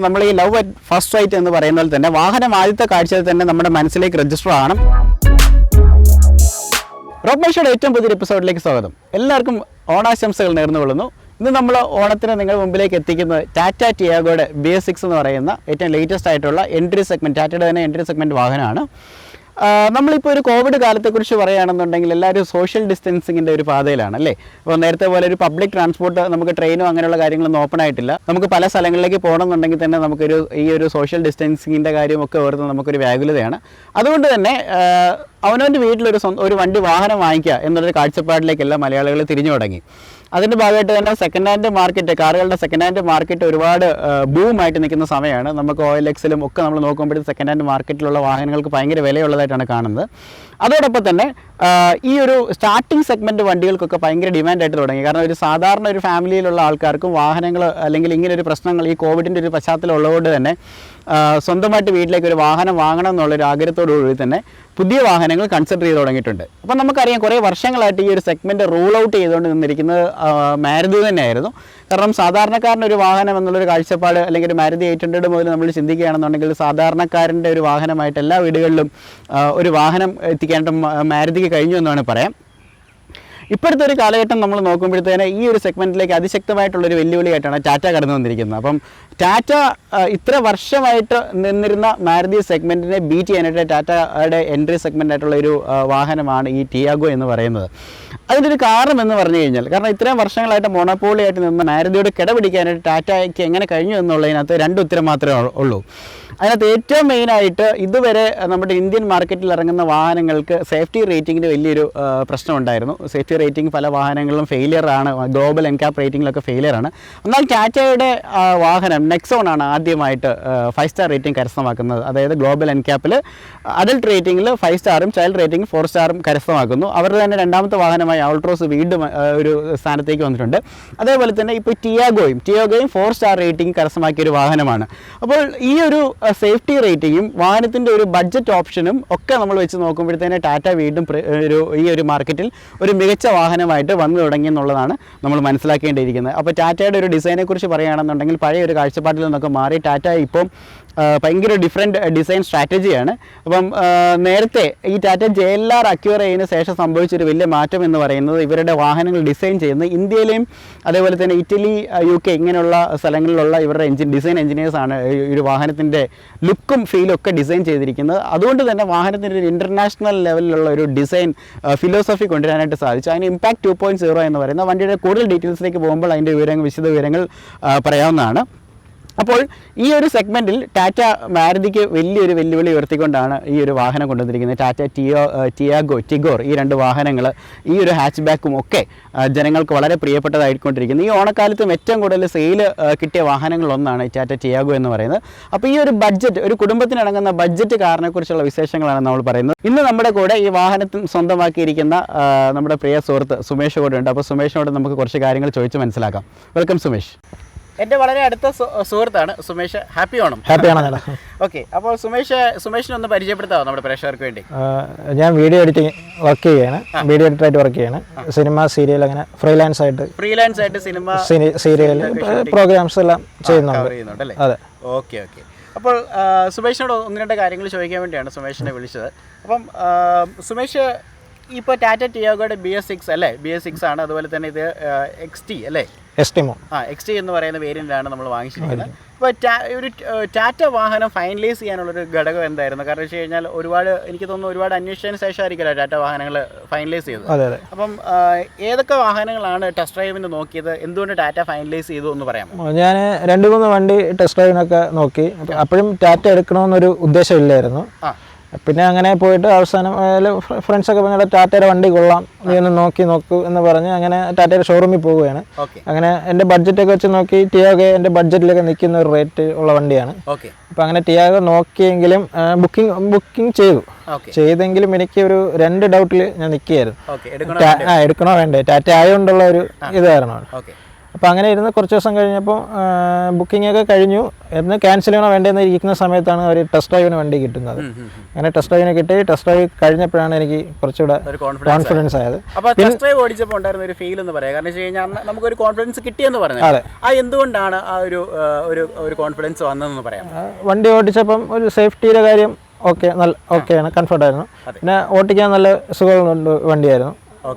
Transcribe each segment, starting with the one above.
നമ്മൾ ഈ love at first sight എന്ന് പറയുന്ന പോലെ തന്നെ വാഹനം ആദ്യത്തെ കാഴ്ചയിൽ തന്നെ നമ്മുടെ മനസ്സിലേക്ക് രജിസ്റ്റർ ആകണം. റോബ്മൈഷോയുടെ ഏറ്റവും പുതിയൊരു എപ്പിസോഡിലേക്ക് സ്വാഗതം. എല്ലാവർക്കും ഓണാശംസകൾ നേർന്നുകൊള്ളുന്നു. ഇന്ന് നമ്മൾ ഓണത്തിന് നിങ്ങൾ മുമ്പിലേക്ക് എത്തിക്കുന്നത് ടാറ്റ ടിയാഗോയുടെ BS6 എന്ന് പറയുന്ന ഏറ്റവും ലേറ്റസ്റ്റ് ആയിട്ടുള്ള എൻട്രി സെഗ്മെൻറ്റ്, ടാറ്റയുടെ തന്നെ എൻട്രി സെഗ്മെൻറ്റ് വാഹനമാണ്. നമ്മളിപ്പോൾ ഒരു കോവിഡ് കാലത്തെക്കുറിച്ച് പറയുകയാണെന്നുണ്ടെങ്കിൽ എല്ലാവരും സോഷ്യൽ ഡിസ്റ്റൻസിങ്ങിൻ്റെ ഒരു പാതയിലാണ് അല്ലേ. അപ്പോൾ നേരത്തെ പോലെ ഒരു പബ്ലിക് ട്രാൻസ്പോർട്ട് നമുക്ക് ട്രെയിനോ അങ്ങനെയുള്ള കാര്യങ്ങളൊന്നും ഓപ്പൺ ആയിട്ടില്ല. നമുക്ക് പല സ്ഥലങ്ങളിലേക്ക് പോകണമെന്നുണ്ടെങ്കിൽ തന്നെ നമുക്കൊരു ഈ ഒരു സോഷ്യൽ ഡിസ്റ്റൻസിങ്ങിൻ്റെ കാര്യമൊക്കെ ഓർത്ത് നമുക്കൊരു വ്യാകുലതയാണ്. അതുകൊണ്ട് തന്നെ അവനവൻ്റെ വീട്ടിലൊരു വാഹനം വാങ്ങിക്കുക എന്നുള്ളൊരു കാഴ്ചപ്പാടിലേക്കെല്ലാം മലയാളികൾ തിരിഞ്ഞു തുടങ്ങി. അതിൻ്റെ ഭാഗമായിട്ട് തന്നെ സെക്കൻഡ് ഹാൻഡ് മാർക്കറ്റ്, കാറുകളുടെ സെക്കൻഡ് ഹാൻഡ് മാർക്കറ്റ് ഒരുപാട് ബൂമായിട്ട് നിൽക്കുന്ന സമയമാണ്. നമുക്ക് OLXലും ഒക്കെ നമ്മൾ നോക്കുമ്പോഴത്തേക്ക് സെക്കൻഡ് ഹാൻഡ് മാർക്കറ്റിലുള്ള വാഹനങ്ങൾക്ക് ഭയങ്കര വിലയുള്ളതായിട്ടാണ് കാണുന്നത്. അതോടൊപ്പം തന്നെ ഈ ഒരു സ്റ്റാർട്ടിംഗ് സെഗ്മെൻറ്റ് വണ്ടികൾക്കൊക്കെ ഭയങ്കര ഡിമാൻഡായിട്ട് തുടങ്ങി. കാരണം ഒരു സാധാരണ ഒരു ഫാമിലിയിലുള്ള ആൾക്കാർക്കും വാഹനങ്ങൾ അല്ലെങ്കിൽ ഇങ്ങനൊരു പ്രശ്നങ്ങൾ ഈ കോവിഡിൻ്റെ ഒരു പശ്ചാത്തലം ഉള്ളതുകൊണ്ട് തന്നെ സ്വന്തമായിട്ട് വീട്ടിലേക്ക് ഒരു വാഹനം വാങ്ങണം എന്നുള്ളൊരു ആഗ്രഹത്തോടുകൂടി തന്നെ പുതിയ വാഹനങ്ങൾ കൺസിഡർ ചെയ്ത് തുടങ്ങിയിട്ടുണ്ട്. അപ്പം നമുക്കറിയാം കുറേ വർഷങ്ങളായിട്ട് ഈ ഒരു സെഗ്മെൻറ്റ് റൂൾ ഔട്ട് ചെയ്തുകൊണ്ട് നിന്നിരിക്കുന്നത് മാരുതി തന്നെയായിരുന്നു. കാരണം സാധാരണക്കാരനൊരു വാഹനം എന്നുള്ളൊരു കാഴ്ചപ്പാട് അല്ലെങ്കിൽ ഒരു മാരുതി 800 മുതൽ നമ്മൾ ചിന്തിക്കുകയാണെന്നുണ്ടെങ്കിൽ സാധാരണക്കാരൻ്റെ ഒരു വാഹനമായിട്ട് എല്ലാ വീടുകളിലും ഒരു വാഹനം എത്തിക്കാനായിട്ട് മാരുതിക്ക് കഴിഞ്ഞു എന്നാണ് പറയാം. ഇപ്പോഴത്തെ ഒരു കാലഘട്ടം നമ്മൾ നോക്കുമ്പോഴത്തേന് ഈ ഒരു സെഗ്മെൻറ്റിലേക്ക് അതിശക്തമായിട്ടുള്ളൊരു വെല്ലുവിളിയായിട്ടാണ് ടാറ്റ കടന്നു വന്നിരിക്കുന്നത്. അപ്പം ടാറ്റ ഇത്ര വർഷമായിട്ട് നിന്നിരുന്ന മാരുതി സെഗ്മെൻറ്റിനെ ബീറ്റ് ചെയ്യാനായിട്ട് ടാറ്റയുടെ എൻട്രി സെഗ്മെൻറ്റായിട്ടുള്ള ഒരു വാഹനമാണ് ഈ ടിയാഗോ എന്ന് പറയുന്നത്. അതിൻ്റെ ഒരു കാരണം എന്ന് പറഞ്ഞു കഴിഞ്ഞാൽ, കാരണം ഇത്രയും വർഷങ്ങളായിട്ട് മൊണോപോളിയായിട്ട് നിന്ന മാരുതിയോട് കിടപിടിക്കാനായിട്ട് ടാറ്റയ്ക്ക് എങ്ങനെ കഴിഞ്ഞു എന്നുള്ളതിനകത്ത് രണ്ട് ഉത്തരം മാത്രമേ ഉള്ളൂ. അതിനകത്ത് ഏറ്റവും മെയിനായിട്ട് ഇതുവരെ നമ്മുടെ ഇന്ത്യൻ മാർക്കറ്റിൽ ഇറങ്ങുന്ന വാഹനങ്ങൾക്ക് സേഫ്റ്റി റേറ്റിങ്ങിന് വലിയൊരു പ്രശ്നമുണ്ടായിരുന്നു. സേഫ്റ്റി റേറ്റിംഗ് പല വാഹനങ്ങളിലും ഫെയിലിയറാണ്, ഗ്ലോബൽ NCAP റേറ്റിങ്ങിലൊക്കെ ഫെയിലിയറാണ്. എന്നാൽ ടാറ്റയുടെ വാഹനം നെക്സോൺ ആണ് ആദ്യമായിട്ട് 5 സ്റ്റാർ റേറ്റിംഗ് കരസ്ഥമാക്കുന്നത്. അതായത് ഗ്ലോബൽ NCAPൽ അഡൽട്ട് റേറ്റിംഗിൽ 5 സ്റ്റാറും ചൈൽഡ് റേറ്റിംഗ് 4 സ്റ്റാറും കരസ്ഥമാക്കുന്നു. അവരുടെ തന്നെ രണ്ടാമത്തെ വാഹനമായ ഓൾട്രോസ് വീണ്ടും ഒരു സ്ഥാനത്തേക്ക് വന്നിട്ടുണ്ട്. അതേപോലെ തന്നെ ഇപ്പോൾ ടിയാഗോയും 4 സ്റ്റാർ റേറ്റിംഗ് കരസ്ഥമാക്കിയ ഒരു വാഹനമാണ്. അപ്പോൾ ഈ ഒരു സേഫ്റ്റി റേറ്റിങ്ങും വാഹനത്തിൻ്റെ ഒരു ബഡ്ജറ്റ് ഓപ്ഷനും ഒക്കെ നമ്മൾ വെച്ച് നോക്കുമ്പോഴത്തേന് ടാറ്റ വീണ്ടും ഈ ഒരു മാർക്കറ്റിൽ ഒരു മികച്ച വാഹനമായിട്ട് വന്നു തുടങ്ങി എന്നുള്ളതാണ് നമ്മൾ മനസ്സിലാക്കേണ്ടിയിരിക്കുന്നത്. അപ്പോൾ ടാറ്റയുടെ ഒരു ഡിസൈനെക്കുറിച്ച് പറയുകയാണെന്നുണ്ടെങ്കിൽ പഴയ ഒരു കാഴ്ചപ്പാടിൽ നിന്നൊക്കെ മാറി ടാറ്റ ഇപ്പം ഭയങ്കര ഡിഫറെൻറ്റ് ഡിസൈൻ സ്ട്രാറ്റജിയാണ്. അപ്പം നേരത്തെ ഈ ടാറ്റ JLR അക്യൂറയിന് ശേഷം സംഭവിച്ചൊരു വലിയ മാറ്റം എന്ന് പറയുന്നത് ഇവരുടെ വാഹനങ്ങൾ ഡിസൈൻ ചെയ്യുന്നത് ഇന്ത്യയിലെയും അതേപോലെ തന്നെ ഇറ്റലി, UK ഇങ്ങനെയുള്ള സ്ഥലങ്ങളിലുള്ള ഇവരുടെ ഡിസൈൻ എഞ്ചിനീയേഴ്സാണ് ഈ ഒരു വാഹനത്തിൻ്റെ ലുക്കും ഫീലും ഒക്കെ ഡിസൈൻ ചെയ്തിരിക്കുന്നത്. അതുകൊണ്ട് തന്നെ വാഹനത്തിൻ്റെ ഒരു ഇൻ്റർനാഷണൽ ലെവലിലുള്ള ഒരു ഡിസൈൻ ഫിലോസഫി കൊണ്ടുവരാനായിട്ട് സാധിച്ചു. അതിന് ഇമ്പാക്ട് 2.0 എന്ന് പറയുന്ന വണ്ടിയുടെ കൂടുതൽ ഡീറ്റെയിൽസിലേക്ക് പോകുമ്പോൾ അതിൻ്റെ വിശദ വിവരങ്ങൾ പറയാവുന്നതാണ്. അപ്പോൾ ഈ ഒരു സെഗ്മെൻറ്റിൽ ടാറ്റ മാരുതിക്ക് വലിയൊരു വെല്ലുവിളി ഉയർത്തിക്കൊണ്ടാണ് ഈ ഒരു വാഹനം കൊണ്ടുവന്നിരിക്കുന്നത്. ടാറ്റ ടിയാഗോ, ടിഗോർ ഈ രണ്ട് വാഹനങ്ങൾ, ഈ ഒരു ഹാച്ച് ബാക്കും ഒക്കെ ജനങ്ങൾക്ക് വളരെ പ്രിയപ്പെട്ടതായിക്കൊണ്ടിരിക്കുന്നത്. ഈ ഓണക്കാലത്തും ഏറ്റവും കൂടുതൽ സെയിൽ കിട്ടിയ വാഹനങ്ങളൊന്നാണ് ടാറ്റ ടിയാഗോ എന്ന് പറയുന്നത്. അപ്പോൾ ഈ ഒരു ബഡ്ജറ്റ്, ഒരു കുടുംബത്തിനിണങ്ങുന്ന ബഡ്ജറ്റ് കാറിനെക്കുറിച്ചുള്ള വിശേഷങ്ങളാണ് നമ്മൾ പറയുന്നത്. ഇന്ന് നമ്മുടെ കൂടെ ഈ വാഹനത്തിൽ സ്വന്തമാക്കിയിരിക്കുന്ന നമ്മുടെ പ്രിയ സുഹൃത്ത് സുമേഷ് കൂടെ ഉണ്ട്. അപ്പോൾ സുമേഷിനോട് നമുക്ക് കുറച്ച് കാര്യങ്ങൾ ചോദിച്ച് മനസ്സിലാക്കാം. വെൽക്കം സുമേഷ്. എൻ്റെ വളരെ അടുത്ത സുഹൃത്താണ് സുമേഷ്. ഹാപ്പി ഓണം. ഓക്കെ, അപ്പോൾ സുമേഷിനെ ഒന്ന് പരിചയപ്പെടുത്താമോ നമ്മുടെ പ്രേക്ഷകർക്ക് വേണ്ടി? ഞാൻ വീഡിയോ എഡിറ്റിംഗ് വർക്ക് ചെയ്യാണ്, വീഡിയോ എഡിറ്ററായിട്ട് വർക്ക് ചെയ്യാണ്. സിനിമ, സീരിയൽ, അങ്ങനെ ഫ്രീലാൻസ് ആയിട്ട് സിനിമ, സീരിയൽ പ്രോഗ്രാംസ് എല്ലാം ചെയ്യുന്നുണ്ട്. അതെ. ഓക്കെ. അപ്പോൾ സുമേഷിനോട് ഒന്ന് രണ്ട് കാര്യങ്ങൾ ചോദിക്കാൻ വേണ്ടിയാണ് സുമേഷിനെ വിളിച്ചത്. അപ്പം സുമേഷ്, ഇപ്പോൾ ടാറ്റ ടിയാഗോയുടെ BS6 അല്ലേ? BS6 ആണ്. അതുപോലെ തന്നെ ഇത് XT അല്ലേ? XT എന്ന് പറയുന്ന വേരിയൻ്റാണ് നമ്മൾ വാങ്ങിച്ചിരിക്കുന്നത്. ഇപ്പോൾ ഒരു ടാറ്റ വാഹനം ഫൈനലൈസ് ചെയ്യാനുള്ളൊരു ഘടകം എന്തായിരുന്നു? കാരണം വെച്ച് കഴിഞ്ഞാൽ എനിക്ക് തോന്നുന്നു ഒരുപാട് അന്വേഷിച്ചതിന് ശേഷമായിരിക്കുമല്ലോ ടാറ്റ വാഹനങ്ങൾ ഫൈനലൈസ് ചെയ്തത്. അപ്പം ഏതൊക്കെ വാഹനങ്ങളാണ് ടെസ്റ്റ് ഡ്രൈവിന് നോക്കിയത്? എന്തുകൊണ്ട് ടാറ്റ ഫൈനലൈസ് ചെയ്തു എന്ന് പറയാമോ? ഞാൻ 2-3 വണ്ടി ടെസ്റ്റ് ഡ്രൈവിനൊക്കെ നോക്കി. അപ്പോഴും ടാറ്റ എടുക്കണമെന്നൊരു ഉദ്ദേശമില്ലായിരുന്നു. പിന്നെ അങ്ങനെ പോയിട്ട് അവസാനം ഫ്രണ്ട്സൊക്കെ പറഞ്ഞാൽ ടാറ്റയുടെ വണ്ടി കൊള്ളാം, നീ ഒന്ന് നോക്കൂ എന്ന് പറഞ്ഞ് അങ്ങനെ ടാറ്റയുടെ ഷോറൂമിൽ പോവുകയാണ്. അങ്ങനെ എൻ്റെ ബഡ്ജറ്റൊക്കെ വെച്ച് നോക്കി ടിയാഗോ എൻ്റെ ബഡ്ജറ്റിലൊക്കെ നിൽക്കുന്ന ഒരു റേറ്റ് ഉള്ള വണ്ടിയാണ്. അപ്പം അങ്ങനെ ടിയാഗോ നോക്കിയെങ്കിലും ബുക്കിംഗ് ചെയ്തെങ്കിലും എനിക്ക് ഒരു 2 ഡൗട്ടിൽ ഞാൻ നിൽക്കുകയായിരുന്നു. എടുക്കണോ വേണ്ടേ, ടാറ്റ ആയതുകൊണ്ടുള്ള ഒരു ഇതായിരുന്നു. അപ്പോൾ അങ്ങനെ ഇരുന്ന് കുറച്ച് ദിവസം കഴിഞ്ഞപ്പോൾ ബുക്കിംഗ് ഒക്കെ കഴിഞ്ഞു. എന്ന് ക്യാൻസൽ ചെയ്യണോ വേണ്ടതെന്ന് ഇരിക്കുന്ന സമയത്താണ് ഒരു ടെസ്റ്റ് ഡ്രൈവിന് വണ്ടി കിട്ടുന്നത്. അങ്ങനെ ടെസ്റ്റ് ഡ്രൈവിന് കിട്ടി. ടെസ്റ്റ് ഡ്രൈവ് കഴിഞ്ഞപ്പോഴാണ് എനിക്ക് കുറച്ചുകൂടെ കോൺഫിഡൻസ് ആയത്. അപ്പോൾ ടെസ്റ്റ് ഡ്രൈവ് ഓടിച്ചപ്പോൾ ഉണ്ടായിരുന്ന ഒരു ഫീൽ എന്ന് പറയാം. കാരണം വെച്ച് കഴിഞ്ഞാൽ നമുക്കൊരു കോൺഫിഡൻസ് കിട്ടിയെന്ന് പറഞ്ഞു. അതെ. എന്തുകൊണ്ടാണ് ആ ഒരു കോൺഫിഡൻസ് വന്നതെന്ന് പറയാം? വണ്ടി ഓടിച്ചപ്പം ഒരു സേഫ്റ്റിയുടെ കാര്യം ഓക്കെയാണ്, കംഫർട്ടായിരുന്നു. പിന്നെ ഓടിക്കാൻ നല്ല സുഖമുണ്ട് വണ്ടിയായിരുന്നു.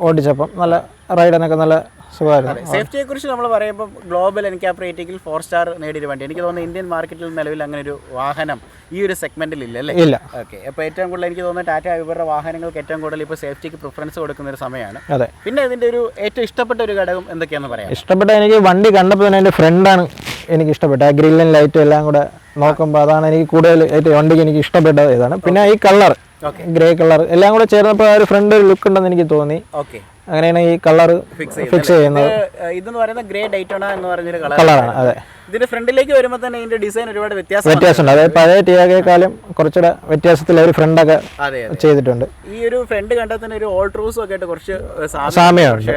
ഓടിച്ചപ്പം നല്ല റൈഡിനൊക്കെ നല്ല സുഖമായിരുന്നു. സേഫ്റ്റിയെ കുറിച്ച് നമ്മൾ പറയുമ്പോൾ ഗ്ലോബൽ NCAP റേറ്റിംഗിൽ 4 സ്റ്റാർ നേടിയൊരു വണ്ടി. എനിക്ക് തോന്നുന്നു ഇന്ത്യൻ മാർക്കറ്റിൽ നിലവിൽ അങ്ങനെ ഒരു വാഹനം ഈ ഒരു സെഗ്മെന്റിൽ ഇല്ലല്ലേ? ഇല്ല. ഓക്കെ. അപ്പോൾ ഏറ്റവും കൂടുതൽ എനിക്ക് തോന്നുന്നു ടാറ്റ ഇവരുടെ വാഹനങ്ങൾക്ക് ഏറ്റവും കൂടുതൽ ഇപ്പോൾ സേഫ്റ്റിക്ക് പ്രിഫറൻസ് കൊടുക്കുന്ന ഒരു സമയമാണ്. അതെ. പിന്നെ ഇതിന്റെ ഒരു ഏറ്റവും ഇഷ്ടപ്പെട്ട ഒരു ഘടകം എന്തൊക്കെയാണെന്ന് പറയാം? ഇഷ്ടപ്പെട്ട എനിക്ക് വണ്ടി കണ്ടപ്പോൾ തന്നെ എൻ്റെ ഫ്രണ്ടാണ് എനിക്ക് ഇഷ്ടപ്പെട്ടത്. ആ ഗ്രില്ലും ലൈറ്റും എല്ലാം കൂടെ നോക്കുമ്പോൾ അതാണ് എനിക്ക് കൂടുതൽ വണ്ടിക്ക് എനിക്ക് ഇഷ്ടപ്പെട്ടത് ഇതാണ്. പിന്നെ ഈ കളർ, ഗ്രേ കളർ എല്ലാം കൂടെ ചേർന്നപ്പോൾ ആ ഒരു ഫ്രണ്ട് ലുക്ക് ഉണ്ടെന്ന് എനിക്ക് തോന്നി. ഓക്കെ. അങ്ങനെയാണ് ഈ കളർ ഫിക്സ് ചെയ്യുന്നത്. ഇതെന്ന് പറയുന്നത് ഗ്രേ ഡൈറ്റോണ എന്ന് പറഞ്ഞൊരു കളറാണ്. അതെ. ഇതിന്റെ ഫ്രണ്ടിലേക്ക് വരുമ്പോൾ തന്നെ ഇതിന്റെ ഡിസൈൻ ഒരുപാട് വ്യത്യാസമുണ്ട്. അതായത് പഴയ ടിയാഗോയെക്കാളും കുറച്ചുകൂടെ വ്യത്യാസത്തിൽ ഒരു ഫ്രണ്ടൊക്കെ ചെയ്തിട്ടുണ്ട്. ഈ ഒരു ഫ്രണ്ട് കണ്ടാൽ തന്നെ ഒരു ഓൾഡ് റൂസും ഒക്കെ ആയിട്ട് കുറച്ച് സാമ്യമുണ്ട്.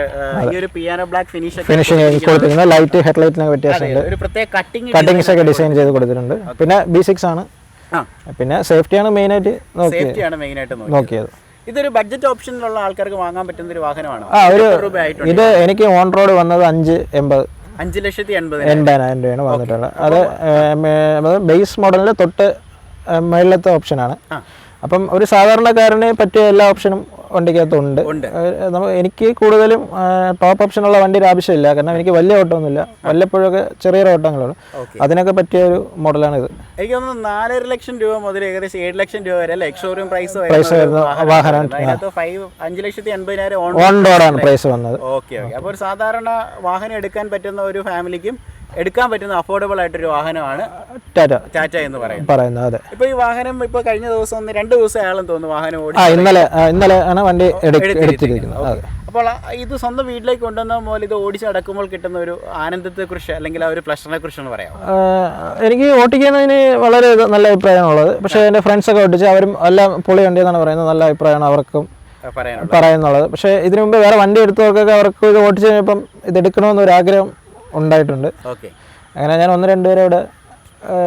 ഈ ഒരു പിയാനോ ബ്ലാക്ക് ഫിനിഷിംഗ് കൊടുത്തിരിക്കുന്നത്. ലൈറ്റ് ഹെഡ്ലൈറ്റിനൊക്കെ വ്യത്യാസമുണ്ട്. ഒരു പ്രത്യേക കട്ടിങ്സ് ഒക്കെ ഡിസൈൻ ചെയ്ത് കൊടുത്തിട്ടുണ്ട്. പിന്നെ B6 ആണ്. പിന്നെ സേഫ്റ്റിയാണ് മെയിനായിട്ട് നോക്കിയത്. ഇതൊരു ബഡ്ജറ്റ് ഓപ്ഷനിലുള്ള ആൾക്കാർക്ക് വാങ്ങാൻ പറ്റുന്ന ഒരു വാഹനമാണ്. ഇത് എനിക്ക് ഓൺ റോഡ് വന്നത് 5,80,000 5,80,000 രൂപയാണ് വന്നിട്ടുള്ളത്. അത് ബേസ് മോഡലിന്റെ തൊട്ട് മേളിലത്തെ ഓപ്ഷനാണ്. അപ്പം ഒരു സാധാരണക്കാരന് പറ്റിയ എല്ലാ ഓപ്ഷനും വണ്ടിക്കകത്തുണ്ട്. എനിക്ക് കൂടുതലും ടോപ്പ് ഓപ്ഷനുള്ള വണ്ടിയുടെ ആവശ്യമില്ല. കാരണം എനിക്ക് വലിയ ഓട്ടമൊന്നുമില്ല, വല്ലപ്പോഴൊക്കെ ചെറിയൊരു ഓട്ടങ്ങളുള്ളൂ. അതിനൊക്കെ പറ്റിയ ഒരു മോഡലാണ് ഇത്. എനിക്ക് തോന്നുന്നു 4.5 ലക്ഷം രൂപ മുതൽ ഏകദേശം 7 ലക്ഷം രൂപ വരെ എക്സ്ഷോറൂം പ്രൈസ് വരുന്ന വാഹനം. 5,80,000 ഓൺ റോഡാണ് പ്രൈസ് വന്നത്. ഓക്കെ. അപ്പോൾ ഒരു സാധാരണ വാഹനം എടുക്കാൻ പറ്റുന്ന ഒരു ഫാമിലിക്കും എടുക്കാൻ പറ്റുന്ന അഫോർഡബിൾ ആയിട്ടൊരു വാഹനമാണ് ടാറ്റ എന്ന് പറയുന്നത്. അതെ. ഇപ്പൊ ഈ വാഹനം ഇപ്പൊ കഴിഞ്ഞ ദിവസം 2 ദിവസം ആയാലും തോന്നുന്നു വാഹനം ഇന്നലെ ആണ് വണ്ടി എടുത്തിരിക്കുന്നത്. അപ്പോൾ ഇത് സ്വന്തം വീട്ടിലേക്ക് കൊണ്ടുവന്ന പോലെ ഇത് ഓടിച്ച് നടക്കുമ്പോൾ കിട്ടുന്ന ഒരു ആനന്ദത്തെ കുറിച്ച് അല്ലെങ്കിൽ ആ ഒരു പ്ലഷറിനെ കുറിച്ചൊന്ന് പറയാം. എനിക്ക് ഓടിക്കുന്നതിന് വളരെ നല്ല അഭിപ്രായമാണുള്ളത്. പക്ഷേ എൻ്റെ ഫ്രണ്ട്സൊക്കെ ഓടിച്ച് അവരും എല്ലാം പൊളി വണ്ടി എന്നാണ് പറയുന്നത്. നല്ല അഭിപ്രായമാണ് അവർക്കും പറയുന്നുള്ളത്. പക്ഷേ ഇതിനു മുമ്പ് വേറെ വണ്ടി എടുത്തവർക്കൊക്കെ അവർക്ക് ഇത് ഓടിച്ച് കഴിഞ്ഞപ്പം ഇത് എടുക്കണമെന്നൊരു ആഗ്രഹം ഉണ്ടായിട്ടുണ്ട്. അങ്ങനെ ഞാൻ 1-2 പേരെ ഇവിടെ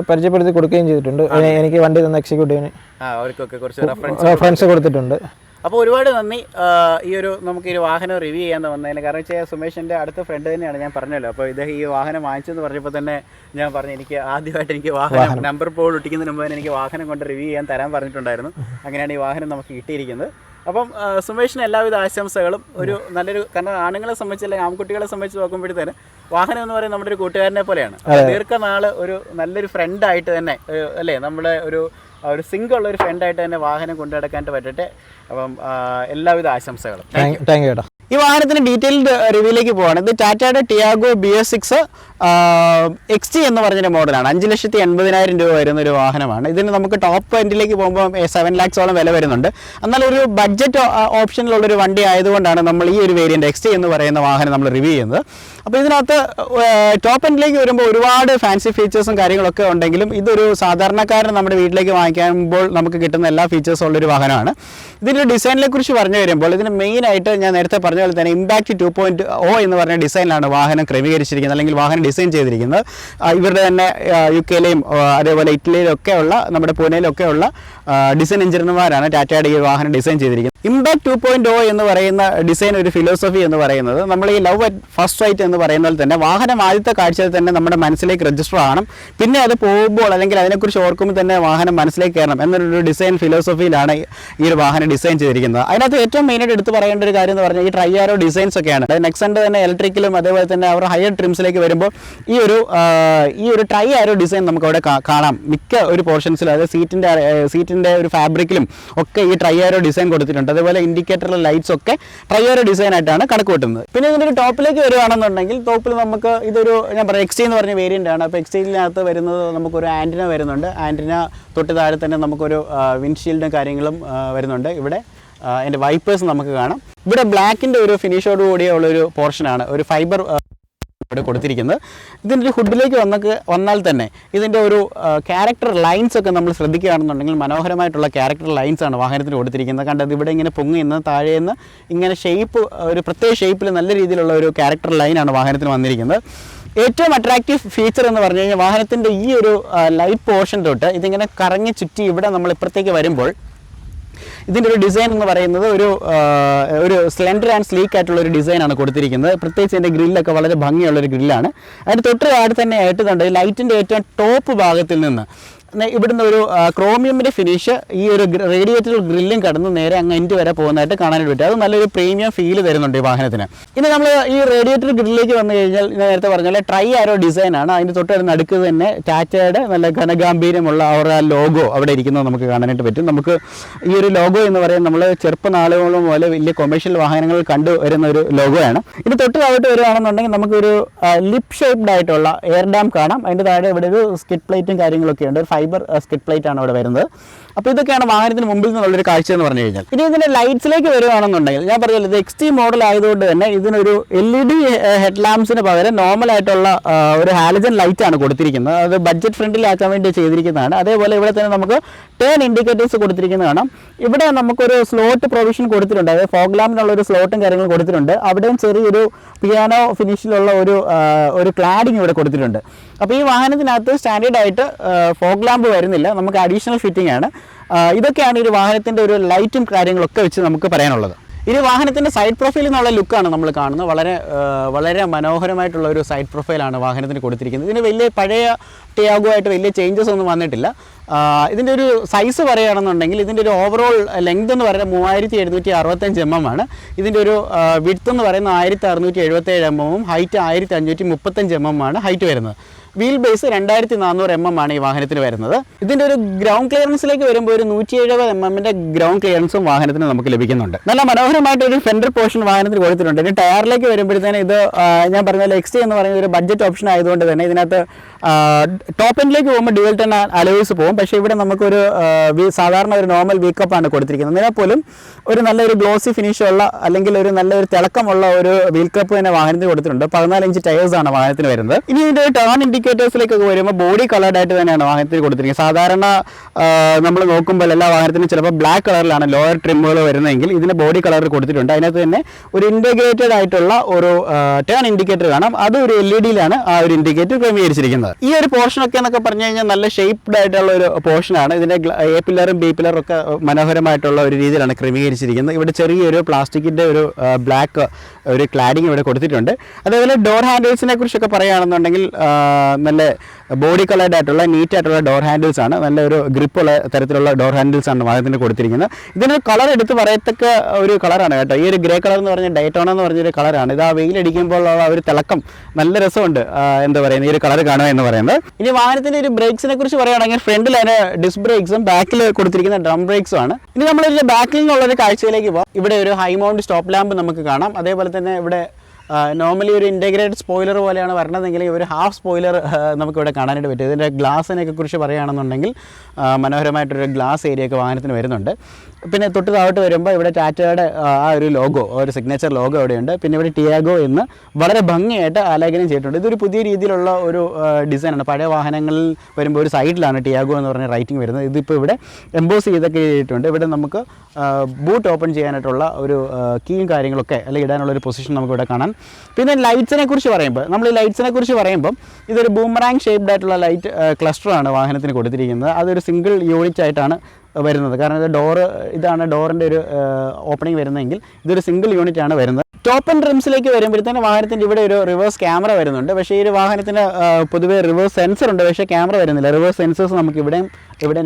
പരിചയപ്പെടുത്തി കൊടുക്കുകയും ചെയ്തിട്ടുണ്ട്. എനിക്ക് വണ്ടി തന്ന എക്സിക്യൂട്ടീവിന് റെഫറൻസ് കൊടുത്തിട്ടുണ്ട്. അപ്പോൾ ഒരുപാട് നന്ദി നമുക്ക് ഈ വാഹനം റിവ്യൂ ചെയ്യാൻ വന്നതിന്. കാരണം വെച്ചാൽ സുമേഷിൻ്റെ അടുത്ത ഫ്രണ്ട് തന്നെയാണ്, ഞാൻ പറഞ്ഞല്ലോ. അപ്പോൾ ഇദ്ദേഹം ഈ വാഹനം വാങ്ങിച്ചെന്ന് പറഞ്ഞപ്പോൾ തന്നെ ഞാൻ പറഞ്ഞു എനിക്ക് ആദ്യമായിട്ട് എനിക്ക് വാഹനം നമ്പർ ബോർഡ് ഒട്ടിക്കുന്നതിന് മുമ്പ് തന്നെ എനിക്ക് വാഹനം കൊണ്ട് റിവ്യൂ ചെയ്യാൻ തരാൻ പറഞ്ഞിട്ടുണ്ടായിരുന്നു. അങ്ങനെയാണ് ഈ വാഹനം നമുക്ക് കിട്ടിയിരിക്കുന്നത്. അപ്പം സുമേഷിന് എല്ലാവിധ ആശംസകളും. ഒരു നല്ലൊരു, കാരണം ആണുങ്ങളെ സംബന്ധിച്ച് അല്ലെങ്കിൽ ആൺകുട്ടികളെ സംബന്ധിച്ച് നോക്കുമ്പോഴത്തേന് വാഹനം എന്ന് പറയുന്നത് നമ്മുടെ ഒരു കൂട്ടുകാരനെ പോലെയാണ്. ദീർഘനാൾ ഒരു നല്ലൊരു ഫ്രണ്ടായിട്ട് തന്നെ അല്ലേ, നമ്മുടെ ഒരു സിംഗിൾ ഒരു ഫ്രണ്ടായിട്ട് തന്നെ വാഹനം കൊണ്ടു നടക്കാനായിട്ട് പറ്റട്ടെ. അപ്പം എല്ലാവിധ ആശംസകളും. Thank you. ഈ വാഹനത്തിന് ഡീറ്റെയിൽഡ് റിവ്യൂയിലേക്ക് പോവാണ്. ഇത് ടാറ്റയുടെ ടിയാഗോ BS6 XT എന്ന് പറഞ്ഞൊരു മോഡലാണ്. 5,80,000 രൂപ വരുന്ന ഒരു വാഹനമാണ്. ഇതിന് നമുക്ക് ടോപ്പ് എൻഡിലേക്ക് പോകുമ്പോൾ 7 lakhsോളം വില വരുന്നുണ്ട്. എന്നാൽ ഒരു ബഡ്ജറ്റ് ഓപ്ഷനിലുള്ളൊരു വണ്ടി ആയതുകൊണ്ടാണ് നമ്മൾ ഈ ഒരു വേരിയൻറ്റ് XT എന്ന് പറയുന്ന വാഹനം നമ്മൾ റിവ്യൂ ചെയ്യുന്നത്. അപ്പോൾ ഇതിനകത്ത് ടോപ്പ് എൻഡിലേക്ക് വരുമ്പോൾ ഒരുപാട് ഫാൻസി ഫീച്ചേഴ്സും കാര്യങ്ങളൊക്കെ ഉണ്ടെങ്കിലും ഇതൊരു സാധാരണക്കാരൻ നമ്മുടെ വീട്ടിലേക്ക് വാങ്ങിക്കുമ്പോൾ നമുക്ക് കിട്ടുന്ന എല്ലാ ഫീച്ചേഴ്സും ഉള്ളൊരു വാഹനമാണ്. ഇതിൻ്റെ ഡിസൈനിനെ കുറിച്ച് പറഞ്ഞു വരുമ്പോൾ ഇതിന് മെയിനായിട്ട് ഞാൻ നേരത്തെ പറഞ്ഞ പോലെ തന്നെ ഇമ്പാക്ട് 2.0 എന്ന് പറഞ്ഞ ഡിസൈനിലാണ് വാഹനം ക്രമീകരിച്ചിരിക്കുന്നത്, അല്ലെങ്കിൽ വാഹനം ഡിസൈൻ ചെയ്തിരിക്കുന്നത്. ഇവരുടെ തന്നെ UK-ലെയും അതേപോലെ ഇറ്റലിയിലൊക്കെ ഉള്ള, നമ്മുടെ പൂനെയിലൊക്കെ ഉള്ള ഡിസൈൻ എഞ്ചിനീയർമാരാണ് ടാറ്റയുടെ ഈ വാഹനം ഡിസൈൻ ചെയ്തിരിക്കുന്നത്. ഇമ്പാക്ട് 2.0 എന്ന് പറയുന്ന ഡിസൈൻ ഒരു ഫിലോസഫി എന്ന് പറയുന്നത് നമ്മൾ ഈ ലവ് അറ്റ് ഫസ്റ്റ് സൈറ്റ് എന്ന് പറയുന്ന പോലെ തന്നെ വാഹനം ആദ്യത്തെ കാഴ്ചയിൽ തന്നെ നമ്മുടെ മനസ്സിലേക്ക് രജിസ്റ്റർ ആകണം. പിന്നെ അത് പോകുമ്പോൾ അല്ലെങ്കിൽ അതിനെക്കുറിച്ച് ഓർക്കുമ്പോൾ തന്നെ വാഹനം മനസ്സിലേക്ക് കയറണം എന്നൊരു ഡിസൈൻ ഫിലോസഫിയിലാണ് ഈ ഒരു വാഹനം ഡിസൈൻ ചെയ്തിരിക്കുന്നത്. അതിനകത്ത് ഏറ്റവും മെയിനായിട്ട് എടുത്ത് പറയേണ്ട ഒരു കാര്യം എന്ന് പറഞ്ഞാൽ ഈ ട്രൈയാരോ ഡിസൈൻസ് ഒക്കെയാണ്. നെക്സൻ്റെ തന്നെ ഇലക്ട്രിക്കലും അതേപോലെ തന്നെ അവർ ഹയർ ട്രിംസിലേക്ക് വരുമ്പോൾ ഈ ഒരു ട്രൈ ആരോ ഡിസൈൻ നമുക്ക് അവിടെ കാണാം. മിക്ക ഒരു പോർഷൻസിലും, അതായത് സീറ്റിൻ്റെ ഒരു ഫാബ്രിക്കിലും ഒക്കെ ഈ ട്രൈ ആരോ ഡിസൈൻ കൊടുത്തിട്ടുണ്ട്. അതേപോലെ ഇൻഡിക്കേറ്ററിലെ ലൈറ്റ്സ് ഒക്കെ ട്രൈ ആരോ ഡിസൈൻ ആയിട്ടാണ് കണക്ക് കൂട്ടുന്നത്. പിന്നെ ഇതിൻ്റെ ഒരു ടോപ്പിലേക്ക് വരുവാണെന്നുണ്ടെങ്കിൽ ടോപ്പിൽ നമുക്ക് ഇതൊരു, ഞാൻ പറയാം, XT എന്ന് പറഞ്ഞ വേരിയൻ്റ് ആണ്. അപ്പോൾ XTയിനകത്ത് വരുന്നത് നമുക്കൊരു ആൻറ്റിന വരുന്നുണ്ട്. ആൻറ്റിന തൊട്ട് താഴെ തന്നെ നമുക്കൊരു വിൻഡ്ഷീൽഡും കാര്യങ്ങളും വരുന്നുണ്ട്. ഇവിടെ അതിൻ്റെ വൈപ്പേഴ്സ് നമുക്ക് കാണാം. ഇവിടെ ബ്ലാക്കിൻ്റെ ഒരു ഫിനിഷോട് കൂടിയുള്ളൊരു പോർഷനാണ്, ഒരു ഫൈബർ ഇവിടെ കൊടുത്തിരിക്കുന്നത്. ഇതിൻ്റെ ഒരു ഹുഡിലേക്ക് വന്നാൽ തന്നെ ഇതിൻ്റെ ഒരു ക്യാരക്ടർ ലൈൻസ് ഒക്കെ നമ്മൾ ശ്രദ്ധിക്കുകയാണെന്നുണ്ടെങ്കിൽ മനോഹരമായിട്ടുള്ള ക്യാരക്ടർ ലൈൻസാണ് വാഹനത്തിന് കൊടുത്തിരിക്കുന്നത്. കണ്ടത് ഇവിടെ ഇങ്ങനെ പൊങ്ങി നിന്ന് താഴേന്ന് ഇങ്ങനെ ഷേപ്പ് ഒരു പ്രത്യേക ഷേപ്പിൽ നല്ല രീതിയിലുള്ള ഒരു ക്യാരക്ടർ ലൈനാണ് വാഹനത്തിന് വന്നിരിക്കുന്നത്. ഏറ്റവും അട്രാക്റ്റീവ് ഫീച്ചർ എന്ന് പറഞ്ഞു കഴിഞ്ഞാൽ വാഹനത്തിൻ്റെ ഈ ഒരു ലൈറ്റ് പോർഷൻ തൊട്ട് ഇതിങ്ങനെ കറങ്ങി ചുറ്റി ഇവിടെ നമ്മൾ ഇപ്പുറത്തേക്ക് വരുമ്പോൾ ഇതിൻ്റെ ഒരു ഡിസൈൻ എന്ന് പറയുന്നത് ഒരു സ്ലെൻഡർ ആൻഡ് സ്ലീക്ക് ആയിട്ടുള്ള ഒരു ഡിസൈനാണ് കൊടുത്തിരിക്കുന്നത്. പ്രത്യേകിച്ച് ഇതിൻ്റെ ഗ്രില്ലൊക്കെ വളരെ ഭംഗിയുള്ളൊരു ഗ്രില്ലാണ്. അതിന് തൊട്ട് താഴെ തന്നെ ആയിട്ടുണ്ട് ലൈറ്റിൻ്റെ ഏറ്റവും ടോപ്പ് ഭാഗത്തിൽ നിന്ന് ഇവിടുന്ന് ഒരു ക്രോമിയമിൻ്റെ ഫിനിഷ് ഈ ഒരു റേഡിയേറ്റർ ഗ്രില്ലും കടന്ന് നേരെ അങ്ങ് എൻഡ് വരെ പോകുന്നതായിട്ട് കാണാനായിട്ട് പറ്റും. അത് നല്ലൊരു പ്രീമിയം ഫീൽ തരുന്നുണ്ട് ഈ വാഹനത്തിന്. ഇനി നമ്മൾ ഈ റേഡിയേറ്റർ ഗ്രില്ലിലേക്ക് വന്നു കഴിഞ്ഞാൽ നേരത്തെ പറഞ്ഞാൽ ട്രൈ ആരോ ഡിസൈനാണ്. അതിൻ്റെ തൊട്ട് നടുക്ക് തന്നെ ടാറ്റയുടെ നല്ല ഘനഗാംഭീര്യമുള്ള അവരുടെ ലോഗോ അവിടെ ഇരിക്കുന്നത് നമുക്ക് കാണാനായിട്ട് പറ്റും. നമുക്ക് ഈ ഒരു ലോഗോ എന്ന് പറയുന്നത് നമ്മൾ ചെറുപ്പനാളുകളും പോലെ വലിയ കൊമേഴ്ഷ്യൽ വാഹനങ്ങൾ കണ്ടുവരുന്ന ഒരു ലോഗോയാണ്. ഇനി തൊട്ട് താഴോട്ട് വരികയാണെന്നുണ്ടെങ്കിൽ നമുക്കൊരു ലിപ്പ് ഷേപ്ഡ് ആയിട്ടുള്ള എയർ ഡാം കാണാം. അതിൻ്റെ താഴെ ഇവിടെ ഒരു സ്കിഡ് പ്ലേറ്റും കാര്യങ്ങളൊക്കെ ഉണ്ട്. ഫൈബർ സ്കിഡ് പ്ലേറ്റ് ആണ് അവിടെ വരുന്നത്. അപ്പോൾ ഇതൊക്കെയാണ് വാഹനത്തിന് മുമ്പിൽ നിന്നുള്ളൊരു കാഴ്ച എന്ന് പറഞ്ഞു കഴിഞ്ഞാൽ. ഇനി ഇതിൻ്റെ ലൈറ്റ്സിലേക്ക് വരുവാണെന്നുണ്ടെങ്കിൽ ഞാൻ പറഞ്ഞല്ലോ ഇത് XT മോഡൽ ആയതുകൊണ്ട് തന്നെ ഇതിനൊരു LED ഹെഡ് ലാംപ്സിന് പകരം നോർമലായിട്ടുള്ള ഒരു ഹാലജൻ ലൈറ്റാണ് കൊടുത്തിരിക്കുന്നത്. അത് ബഡ്ജറ്റ് ഫ്രണ്ട്ലിയാക്കാൻ വേണ്ടി ചെയ്തിരിക്കുന്നതാണ്. അതേപോലെ ഇവിടെ തന്നെ നമുക്ക് ടേൺ ഇൻഡിക്കേറ്റേഴ്സ് കൊടുത്തിരിക്കുന്നത് കാണാം. ഇവിടെ നമുക്കൊരു സ്ലോട്ട് പ്രൊവിഷൻ കൊടുത്തിട്ടുണ്ട്. അതായത് ഫോഗ് ലാമ്പിനുള്ള ഒരു സ്ലോട്ടും കാര്യങ്ങളും കൊടുത്തിട്ടുണ്ട്. അവിടെയും ചെറിയൊരു പിയാനോ ഫിനിഷിലുള്ള ഒരു ക്ലാഡിങ് ഇവിടെ കൊടുത്തിട്ടുണ്ട്. അപ്പോൾ ഈ വാഹനത്തിനകത്ത് സ്റ്റാൻഡേർഡ് ആയിട്ട് ഫോഗ് ലാമ്പ് വരുന്നില്ല, നമുക്ക് അഡീഷണൽ ഫിറ്റിംഗ് ആണ്. ഇതൊക്കെയാണ് ഈ വാഹനത്തിൻ്റെ ഒരു ലൈറ്റും കാര്യങ്ങളൊക്കെ വെച്ച് നമുക്ക് പറയാനുള്ളത്. ഇനി വാഹനത്തിൻ്റെ സൈഡ് പ്രൊഫൈലിൽ നിന്നുള്ള ലുക്കാണ് നമ്മൾ കാണുന്നത്. വളരെ മനോഹരമായിട്ടുള്ള ഒരു സൈഡ് പ്രൊഫൈലാണ് വാഹനത്തിന് കൊടുത്തിരിക്കുന്നത്. ഇതിന് വലിയ പഴയ ടിയാഗോ ആയിട്ട് വലിയ ചേഞ്ചസ് ഒന്നും വന്നിട്ടില്ല. ഇതിൻ്റെ ഒരു സൈസ് പറയുകയാണെന്നുണ്ടെങ്കിൽ ഇതിൻ്റെ ഒരു ഓവറോൾ ലെങ്ത് എന്ന് പറയുന്നത് 3765 mm ആണ്. ഇതിൻ്റെ ഒരു വിഡ്ത്ത് എന്ന് പറയുന്നത് 1677 mm, ഹൈറ്റ് 1535 mm ആണ് ഹൈറ്റ് വരുന്നത്. വീൽ ബേസ് 2400 mm ആണ് ഈ വാഹനത്തിന് വരുന്നത്. ഇതിൻ്റെ ഒരു ഗ്രൗണ്ട് ക്ലിയറൻസിലേക്ക് വരുമ്പോൾ ഒരു 170 mm ഗ്രൗണ്ട് ക്ലിയറൻസും വാഹനത്തിന് നമുക്ക് ലഭിക്കുന്നുണ്ട്. നല്ല മനോഹരമായിട്ട് ഒരു ഫെൻഡർ പോർഷൻ വാഹനത്തിന് കൊടുത്തിട്ടുണ്ട്. ഇനി ടയറിലേക്ക് വരുമ്പോഴത്തേന് ഇത് ഞാൻ പറഞ്ഞ XT എന്ന് പറയുന്ന ഒരു ബഡ്ജറ്റ് ഓപ്ഷൻ ആയതുകൊണ്ട് തന്നെ ഇതിനകത്ത് ടോപ്പ് എൻഡിലേക്ക് പോകുമ്പോൾ ഡ്യുവൽ ടൺ അലോയ്സ് പോകും. പക്ഷേ ഇവിടെ നമുക്കൊരു സാധാരണ ഒരു നോർമൽ വീക്കപ്പാണ് കൊടുത്തിരിക്കുന്നത്. എന്നാൽ പോലും ഒരു നല്ലൊരു ഗ്ലോസി ഫിനിഷുള്ള അല്ലെങ്കിൽ ഒരു നല്ലൊരു തിളക്കമുള്ള ഒരു വീൽ കപ്പ് തന്നെ വാഹനത്തിന് കൊടുത്തിട്ടുണ്ട്. 14 ഇഞ്ച് ടയേഴ്സാണ് വാഹനത്തിന് വരുന്നത്. ഇനി ഇതിൻ്റെ ടേൺ ഇൻഡിക്കേറ്റേഴ്സിലേക്കൊക്കെ വരുമ്പോൾ ബോഡി കളർഡ് ആയിട്ട് തന്നെയാണ് വാഹനത്തിന് കൊടുത്തിരിക്കുന്നത്. സാധാരണ നമ്മൾ നോക്കുമ്പോൾ എല്ലാ വാഹനത്തിനും ചിലപ്പോൾ ബ്ലാക്ക് കളറിലാണ് ലോയർ ട്രിമ്മുകൾ വരുന്നതെങ്കിൽ ഇതിന് ബോഡി കളർ കൊടുത്തിട്ടുണ്ട്. അതിനകത്ത് തന്നെ ഒരു ഇൻറ്റഗ്രേറ്റഡ് ആയിട്ടുള്ള ഒരു ടേൺ ഇൻഡിക്കേറ്റർ കാണാം. അത് ഒരു LED-യിലാണ് ആ ഒരു ഇൻഡിക്കേറ്റർ ക്രമീകരിച്ചിരിക്കുന്നത്. ഈ ഒരു പോർഷനൊക്കെ എന്നൊക്കെ പറഞ്ഞു കഴിഞ്ഞാൽ നല്ല ഷേപ്ഡ് ആയിട്ടുള്ള ഒരു പോർഷനാണ്. ഇതിൻ്റെ A പില്ലറും B പില്ലറും ഒക്കെ മനോഹരമായിട്ടുള്ള ഒരു രീതിയിലാണ് ക്രമീകരിച്ചിരിക്കുന്നത്. ഇവിടെ ചെറിയൊരു പ്ലാസ്റ്റിക്കിൻ്റെ ഒരു ബ്ലാക്ക് ഒരു ക്ലാഡിങ് ഇവിടെ കൊടുത്തിട്ടുണ്ട്. അതേപോലെ ഡോർ ഹാൻഡിൽസിനെ കുറിച്ചൊക്കെ പറയുകയാണെന്നുണ്ടെങ്കിൽ നല്ല ബോഡി കളർഡ് ആയിട്ടുള്ള നീറ്റ് ആയിട്ടുള്ള ഡോർ ഹാൻഡിൽസ് ആണ്. നല്ലൊരു ഗ്രിപ്പുള്ള തരത്തിലുള്ള ഡോർ ഹാൻഡിൽസ് ആണ് വാഹനത്തിന് കൊടുത്തിരിക്കുന്നത്. ഇതിനൊരു കളർ എടുത്ത് പറയത്തക്ക ഒരു കളറാണ് കേട്ടോ. ഈ ഒരു ഗ്രേ കളർ എന്ന് പറഞ്ഞാൽ ഡയറ്റോണ എന്ന് പറഞ്ഞൊരു കളറാണ്. ഇത് ആ വെയിലടിക്കുമ്പോൾ ഉള്ള ഒരു തിളക്കം നല്ല രസമുണ്ട്. എന്താ പറയുന്നത്, ഈ ഒരു കളർ കാണുക എന്ന് പറയുന്നത്. ഇനി വാഹനത്തിൻ്റെ ഒരു ബ്രേക്സിനെ കുറിച്ച് പറയുകയാണെങ്കിൽ ഫ്രണ്ടിൽ അതിന് ഡിസ്ക് ബ്രേക്സും ബാക്കിൽ കൊടുത്തിരിക്കുന്ന ഡ്രം ബ്രേക്സും ആണ്. ഇനി നമ്മളിതിൻ്റെ ബാക്കിൽ നിന്നുള്ളൊരു കാഴ്ചയിലേക്ക് പോകാം. ഇവിടെ ഒരു ഹൈ മൗണ്ട് സ്റ്റോപ്പ് ലാമ്പ് നമുക്ക് കാണാം. അതേപോലെ തന്നെ ഇവിടെ നോർമലി ഒരു ഇൻറ്റഗ്രേറ്റഡ് സ്പോയിലർ പോലെയാണ് വരണതെങ്കിൽ ഒരു ഹാഫ് സ്പോയിലർ നമുക്കിവിടെ കാണാനായിട്ട് പറ്റും. ഇതിൻ്റെ ഗ്ലാസിനെയൊക്കെ കുറിച്ച് പറയുകയാണെന്നുണ്ടെങ്കിൽ മനോഹരമായിട്ടൊരു ഗ്ലാസ് ഏരിയ ഒക്കെ വാഹനത്തിന് വരുന്നുണ്ട്. പിന്നെ തൊട്ട് താഴോട്ട് വരുമ്പോൾ ഇവിടെ ടാറ്റയുടെ ആ ഒരു ലോഗോ, ഒരു സിഗ്നേച്ചർ ലോഗോ ഇവിടെയുണ്ട്. പിന്നെ ഇവിടെ ടിയാഗോ എന്ന് വളരെ ഭംഗിയായിട്ട് ആലേഖനം ചെയ്തിട്ടുണ്ട്. ഇതൊരു പുതിയ രീതിയിലുള്ള ഒരു ഡിസൈനാണ്. പഴയ വാഹനങ്ങളിൽ വരുമ്പോൾ ഒരു സൈഡിലാണ് ടിയാഗോ എന്ന് പറഞ്ഞ റൈറ്റിംഗ് വരുന്നത്. ഇതിപ്പോൾ ഇവിടെ എംബോസ് ചെയ്തൊക്കെ ചെയ്തിട്ടുണ്ട്. ഇവിടെ നമുക്ക് ബൂട്ട് ഓപ്പൺ ചെയ്യാനായിട്ടുള്ള ഒരു കീയും കാര്യങ്ങളൊക്കെ അല്ലെങ്കിൽ ഇടാനുള്ള ഒരു പൊസിഷൻ നമുക്കിവിടെ കാണാൻ. പിന്നെ ലൈറ്റ്സിനെ കുറിച്ച് പറയുമ്പോൾ ഇതൊരു ബൂമറാങ് ഷേപ്ഡ് ആയിട്ടുള്ള ലൈറ്റ് ക്ലസ്റ്ററാണ് വാഹനത്തിന് കൊടുത്തിരിക്കുന്നത്. അതൊരു സിംഗിൾ യൂണിറ്റ് ആയിട്ടാണ് വരുന്നത്. കാരണം ഇത് ഇതാണ് ഡോറിൻ്റെ ഒരു ഓപ്പണിംഗ് വരുന്നതെങ്കിൽ ഇതൊരു സിംഗിൾ യൂണിറ്റ് ആണ് വരുന്നത്. ടോപ്പ് ആൻഡ് ട്രിംസിലേക്ക് വരുമ്പോഴത്തേന് വാഹനത്തിൻ്റെ ഇവിടെ ഒരു റിവേഴ്സ് ക്യാമറ വരുന്നുണ്ട്. പക്ഷേ ഈ ഒരു വാഹനത്തിന് പൊതുവേ റിവേഴ്സ് സെൻസർ ഉണ്ട്, പക്ഷേ ക്യാമറ വരുന്നില്ല. റിവേഴ്സ് സെൻസേഴ്സ് നമുക്ക് ഇവിടെ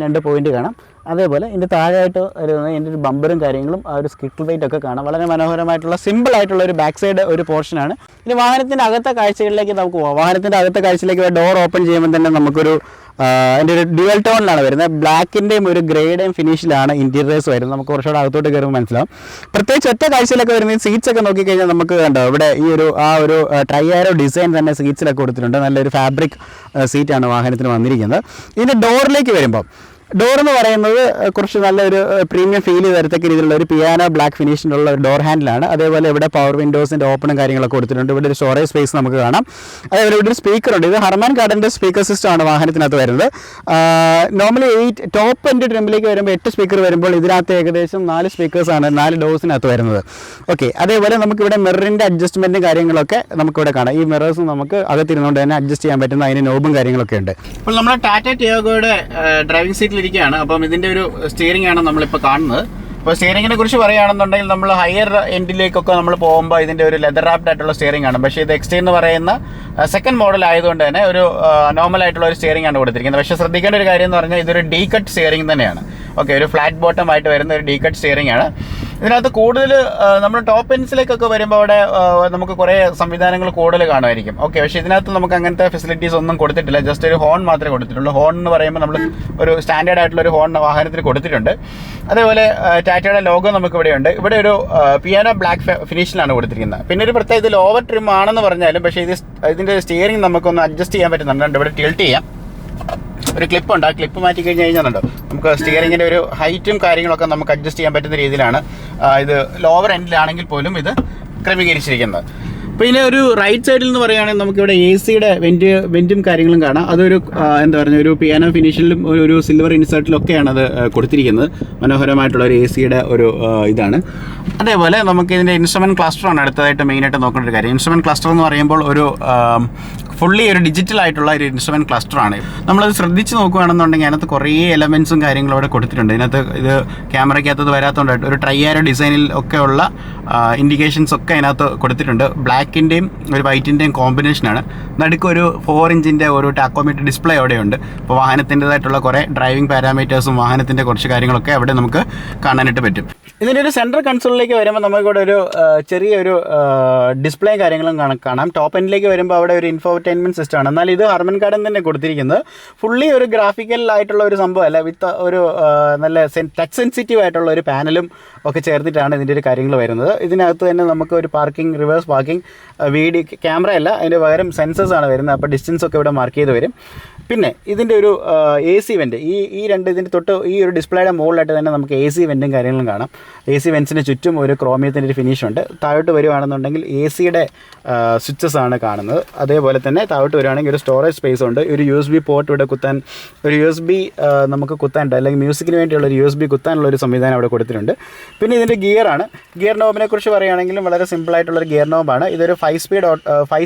2 പോയിന്റ് കാണാം. അതേപോലെ ഇതിൻ്റെ താഴെയായിട്ട് വരുന്നത് ഇതിൻ്റെ ഒരു ബമ്പറും കാര്യങ്ങളും ആ ഒരു സ്കിഡ് പ്ലേറ്റ് ഒക്കെ കാണാം. വളരെ മനോഹരമായിട്ടുള്ള സിമ്പിൾ ആയിട്ടുള്ള ഒരു ബാക്ക് സൈഡ് ഒരു പോർഷനാണ്. ഇനി വാഹനത്തിൻ്റെ അകത്തെ കാഴ്ചകളിലേക്ക് നമുക്ക് പോകാം. വാഹനത്തിൻ്റെ അകത്തെ കാഴ്ചയിലേക്ക് ഡോർ ഓപ്പൺ ചെയ്യുമ്പോൾ തന്നെ നമുക്കൊരു അതിൻ്റെ ഒരു ഡ്യുവൽ ടോണിലാണ് വരുന്നത്. ബ്ലാക്കിൻ്റെയും ഒരു ഗ്രേയുടെയും ഫിനിഷിലാണ് ഇൻറ്റീരിയേഴ്സ് വരുന്നത്. നമുക്ക് കുറച്ചുകൂടെ അകത്തോട്ട് കയറുമ്പോൾ മനസ്സിലാവും. പ്രത്യേകിച്ച് ഒറ്റ കാഴ്ചയിലൊക്കെ വരുന്നത് സീറ്റ്സ് ഒക്കെ നോക്കിക്കഴിഞ്ഞാൽ നമുക്ക് കണ്ടോ ഇവിടെ ഈ ഒരു ട്രൈ ആരോ ഡിസൈൻ തന്നെ സീറ്റ്സിലൊക്കെ കൊടുത്തിട്ടുണ്ട്. നല്ലൊരു ഫാബ്രിക് സീറ്റാണ് വാഹനത്തിന് വന്നിരിക്കുന്നത്. ഇതിൻ്റെ ഡോറിലേക്ക് വരുമ്പോൾ ഡോർ എന്ന് പറയുന്നത് കുറച്ച് നല്ലൊരു പ്രീമിയം ഫീൽ തരത്തക്ക രീതിയിലുള്ള ഒരു പിയാനോ ബ്ലാക്ക് ഫിനിഷിലുള്ള ഒരു ഡോർ ഹാൻഡിലാണ്. അതേപോലെ ഇവിടെ പവർ വിൻഡോസിൻ്റെ ഓപ്പണും കാര്യങ്ങളൊക്കെ കൊടുത്തിട്ടുണ്ട്. ഇവിടെ ഒരു സ്റ്റോറേജ് സ്പേസ് നമുക്ക് കാണാം. അതേപോലെ ഇവിടെ ഒരു സ്പീക്കറുണ്ട്. ഇത് ഹർമാൻ കാർഡൻ്റെ സ്പീക്കർ സിസ്റ്റമാണ് വാഹനത്തിനകത്ത് വരുന്നത്. നോർമലി 8 ടോപ്പ് എൻഡ് ട്രിമ്മിലേക്ക് വരുമ്പോൾ 8 സ്പീക്കർ വരുമ്പോൾ ഇതിനകത്ത് ഏകദേശം 4 സ്പീക്കേഴ്സാണ് 4 ഡോസിനകത്ത് വരുന്നത്. ഓക്കെ, അതേപോലെ നമുക്കിവിടെ മിററിൻ്റെ അഡ്ജസ്റ്റ്മെൻറ്റും കാര്യങ്ങളൊക്കെ നമുക്കിവിടെ കാണാം. ഈ മിറേഴ്സ് നമുക്ക് അകത്തിരുന്നുകൊണ്ട് തന്നെ അഡ്ജസ്റ്റ് ചെയ്യാൻ പറ്റുന്ന അതിന് നോബും കാര്യങ്ങളൊക്കെ ഉണ്ട്. അപ്പോൾ നമ്മൾ ടാറ്റ ടിയാഗോയുടെ ഡ്രൈവിംഗ് സീറ്റിലിരിക്കുകയാണ്. അപ്പം ഇതിൻ്റെ ഒരു സ്റ്റിയറിംഗ് ആണ് നമ്മളിപ്പോൾ കാണുന്നത്. അപ്പോൾ സ്റ്റിയറിങ്ങിനെ കുറിച്ച് പറയുകയാണെന്നുണ്ടെങ്കിൽ നമ്മൾ ഹയർ എൻഡിലേക്കൊക്കെ നമ്മൾ പോകുമ്പോൾ ഇതിൻ്റെ ഒരു ലെതർ റാപ്ഡ് ആയിട്ടുള്ള സ്റ്റിയറിംഗ് ആണ്. പക്ഷേ ഇത് XT എന്ന് പറയുന്ന സെക്കൻഡ് മോഡൽ ആയതുകൊണ്ട് തന്നെ ഒരു നോർമൽ ആയിട്ടുള്ള ഒരു സ്റ്റിയറിംഗ് ആണ് കൊടുത്തിരിക്കുന്നത്. പക്ഷേ ശ്രദ്ധിക്കേണ്ട ഒരു കാര്യം എന്ന് പറഞ്ഞാൽ ഇതൊരു ഡീ കട്ട് സ്റ്റിയറിംഗ് തന്നെയാണ്. ഓക്കെ, ഒരു ഫ്ലാറ്റ് ബോട്ടം ആയിട്ട് വരുന്ന ഒരു ഡീ കട്ട് സ്റ്റിയറിംഗ് ആണ്. ഇതിനകത്ത് കൂടുതൽ നമ്മൾ ടോപ്പ് എൻഡ്സിലേക്കൊക്കെ വരുമ്പോൾ അവിടെ നമുക്ക് കുറേ സംവിധാനങ്ങൾ കൂടുതൽ കാണുമായിരിക്കും. ഓക്കെ, പക്ഷേ ഇതിനകത്ത് നമുക്ക് അങ്ങനത്തെ ഫെസിലിറ്റീസ് ഒന്നും കൊടുത്തിട്ടില്ല. ജസ്റ്റ് ഒരു ഹോൺ മാത്രമേ കൊടുത്തിട്ടുള്ളൂ. ഹോൺ എന്ന് പറയുമ്പോൾ നമ്മൾ ഒരു സ്റ്റാൻഡേർഡ് ആയിട്ടുള്ള ഒരു ഹോൺ വാഹനത്തിന് കൊടുത്തിട്ടുണ്ട്. അതേപോലെ ടാറ്റയുടെ ലോഗോ നമുക്ക് ഇവിടെയുണ്ട്. ഇവിടെ ഒരു പിയാനോ ബ്ലാക്ക് ഫിനിഷിലാണ് കൊടുത്തിരിക്കുന്നത്. പിന്നെ ഒരു പ്രത്യേകത ഇതിൽ ഓവർ ട്രിം ആണെന്ന് പറഞ്ഞാലും പക്ഷേ ഇതിൻ്റെ സ്റ്റിയറിംഗ് നമുക്കൊന്ന് അഡ്ജസ്റ്റ് ചെയ്യാൻ പറ്റുന്നുണ്ട്. ഇവിടെ ടിൽറ്റ് ചെയ്യാം. ഒരു ക്ലിപ്പുണ്ട്. ആ ക്ലിപ്പ് മാറ്റി കഴിഞ്ഞ് കഴിഞ്ഞാലുണ്ടോ നമുക്ക് സ്റ്റിയറിങ്ങിൻ്റെ ഒരു ഹൈറ്റും കാര്യങ്ങളൊക്കെ നമുക്ക് അഡ്ജസ്റ്റ് ചെയ്യാൻ പറ്റുന്ന രീതിയിലാണ് ഇത് ലോവർ എൻഡിലാണെങ്കിൽ പോലും ഇത് ക്രമീകരിച്ചിരിക്കുന്നത്. പിന്നെ ഒരു റൈറ്റ് സൈഡിൽ എന്ന് പറയുകയാണെങ്കിൽ നമുക്കിവിടെ AC-യുടെ വെൻറ്റും കാര്യങ്ങളും കാണാം. അതൊരു എന്താ പറയുക, ഒരു പിയാനോ ഫിനിഷിലും ഒരു സിൽവർ ഇൻസേർട്ടിലൊക്കെയാണ് അത് കൊടുത്തിരിക്കുന്നത്. മനോഹരമായിട്ടുള്ള ഒരു AC-യുടെ ഒരു ഇതാണ്. അതേപോലെ നമുക്ക് ഇതിൻ്റെ ഇൻസ്ട്രുമെൻറ്റ് ക്ലസ്റ്ററാണ് അടുത്തതായിട്ട് മെയിനായിട്ട് നോക്കേണ്ട ഒരു കാര്യം. ഇൻസ്ട്രുമെൻറ്റ് ക്ലസ്റ്റർ എന്ന് പറയുമ്പോൾ ഒരു ഫുള്ളി ഒരു ഡിജിറ്റൽ ആയിട്ടുള്ള ഒരു ഇൻസ്ട്രുമെൻറ്റ് ക്ലസ്റ്ററാണ്. നമ്മളത് ശ്രദ്ധിച്ച് നോക്കുകയാണെന്നുണ്ടെങ്കിൽ അതിനകത്ത് കുറേ എലമെൻസും കാര്യങ്ങളും അവിടെ കൊടുത്തിട്ടുണ്ട്. ഇതിനകത്ത് ഇത് ക്യാമറയ്ക്കകത്ത് വരാത്തതുകൊണ്ടായിട്ട് ഒരു ട്രൈയാരോ ഡിസൈനിൽ ഒക്കെ ഉള്ള ഇൻഡിക്കേഷൻസ് ഒക്കെ അതിനകത്ത് കൊടുത്തിട്ടുണ്ട്. ബ്ലാക്കിൻ്റെയും ഒരു വൈറ്റിൻ്റെയും കോമ്പിനേഷനാണ്. നടുക്ക് ഒരു 4 ഇഞ്ചിൻ്റെ ഒരു ടാക്കോമീറ്റർ ഡിസ്പ്ലേ അവിടെയുണ്ട്. അപ്പോൾ വാഹനത്തിൻ്റെതായിട്ടുള്ള കുറേ ഡ്രൈവിംഗ് പാരാമീറ്റേഴ്സും വാഹനത്തിൻ്റെ കുറച്ച് കാര്യങ്ങളൊക്കെ അവിടെ നമുക്ക് കാണാനായിട്ട് പറ്റും. ഇതിൻ്റെ ഒരു സെൻട്രൽ കൺസോളിലേക്ക് വരുമ്പോൾ നമുക്കിവിടെ ഒരു ചെറിയൊരു ഡിസ്പ്ലേ കാര്യങ്ങളും കാണാം. ടോപ്പ് എൻഡിലേക്ക് വരുമ്പോൾ അവിടെ ഒരു ഇൻഫോർടൈൻമെൻറ്റ് സിസ്റ്റമാണ്. എന്നാൽ ഇത് ഹർമൻ കാർഡൻ തന്നെ കൊടുത്തിരിക്കുന്നത് ഫുള്ളി ഒരു ഗ്രാഫിക്കൽ ആയിട്ടുള്ള ഒരു സംഭവമല്ല, വിത്ത് ഒരു നല്ല ടച്ച് സെൻസിറ്റീവ് ആയിട്ടുള്ള ഒരു പാനലും ഒക്കെ ചേർത്തിട്ടാണ് ഇതിൻ്റെ ഒരു കാര്യങ്ങൾ വരുന്നത്. ഇതിനകത്ത് തന്നെ നമുക്ക് ഒരു പാർക്കിംഗ്, റിവേഴ്സ് പാർക്കിംഗ്, വീഡിയോ ക്യാമറയല്ല, അതിൻ്റെ പകരം സെൻസേഴ്സാണ് വരുന്നത്. അപ്പോൾ ഡിസ്റ്റൻസ് ഒക്കെ ഇവിടെ മാർക്ക് ചെയ്ത് വരും. പിന്നെ ഇതിൻ്റെ ഒരു AC വെൻറ്റ്, ഈ രണ്ട് ഇതിൻ്റെ തൊട്ട് ഈ ഒരു ഡിസ്പ്ലേയുടെ മുകളിലായിട്ട് തന്നെ നമുക്ക് AC വെൻറ്റും കാര്യങ്ങളും കാണാം. AC വെൻറ്റ്സിന് ചുറ്റും ഒരു ക്രോമിയത്തിൻ്റെ ഒരു ഫിനിഷുണ്ട്. താഴോട്ട് വരുവാണെന്നുണ്ടെങ്കിൽ AC-യുടെ സ്വിച്ചസ് ആണ് കാണുന്നത്. അതേപോലെ തന്നെ താഴോട്ട് വരുവാണെങ്കിൽ ഒരു സ്റ്റോറേജ് സ്പേസ് ഉണ്ട്. ഒരു USB പോർട്ട് ഇവിടെ കുത്താൻ, ഒരു USB നമുക്ക് കുത്താനുണ്ട്, അല്ലെങ്കിൽ മ്യൂസിക്കിന് വേണ്ടിയുള്ള ഒരു USB കുത്താനുള്ള ഒരു സംവിധാനം അവിടെ കൊടുത്തിട്ടുണ്ട്. പിന്നെ ഇതിൻ്റെ ഗിയറാണ്. ഗിയർ നോബിനെ കുറിച്ച് പറയുകയാണെങ്കിലും വളരെ സിമ്പിളായിട്ടുള്ളൊരു ഗിയർ നോബാണ്. ഇതൊരു 5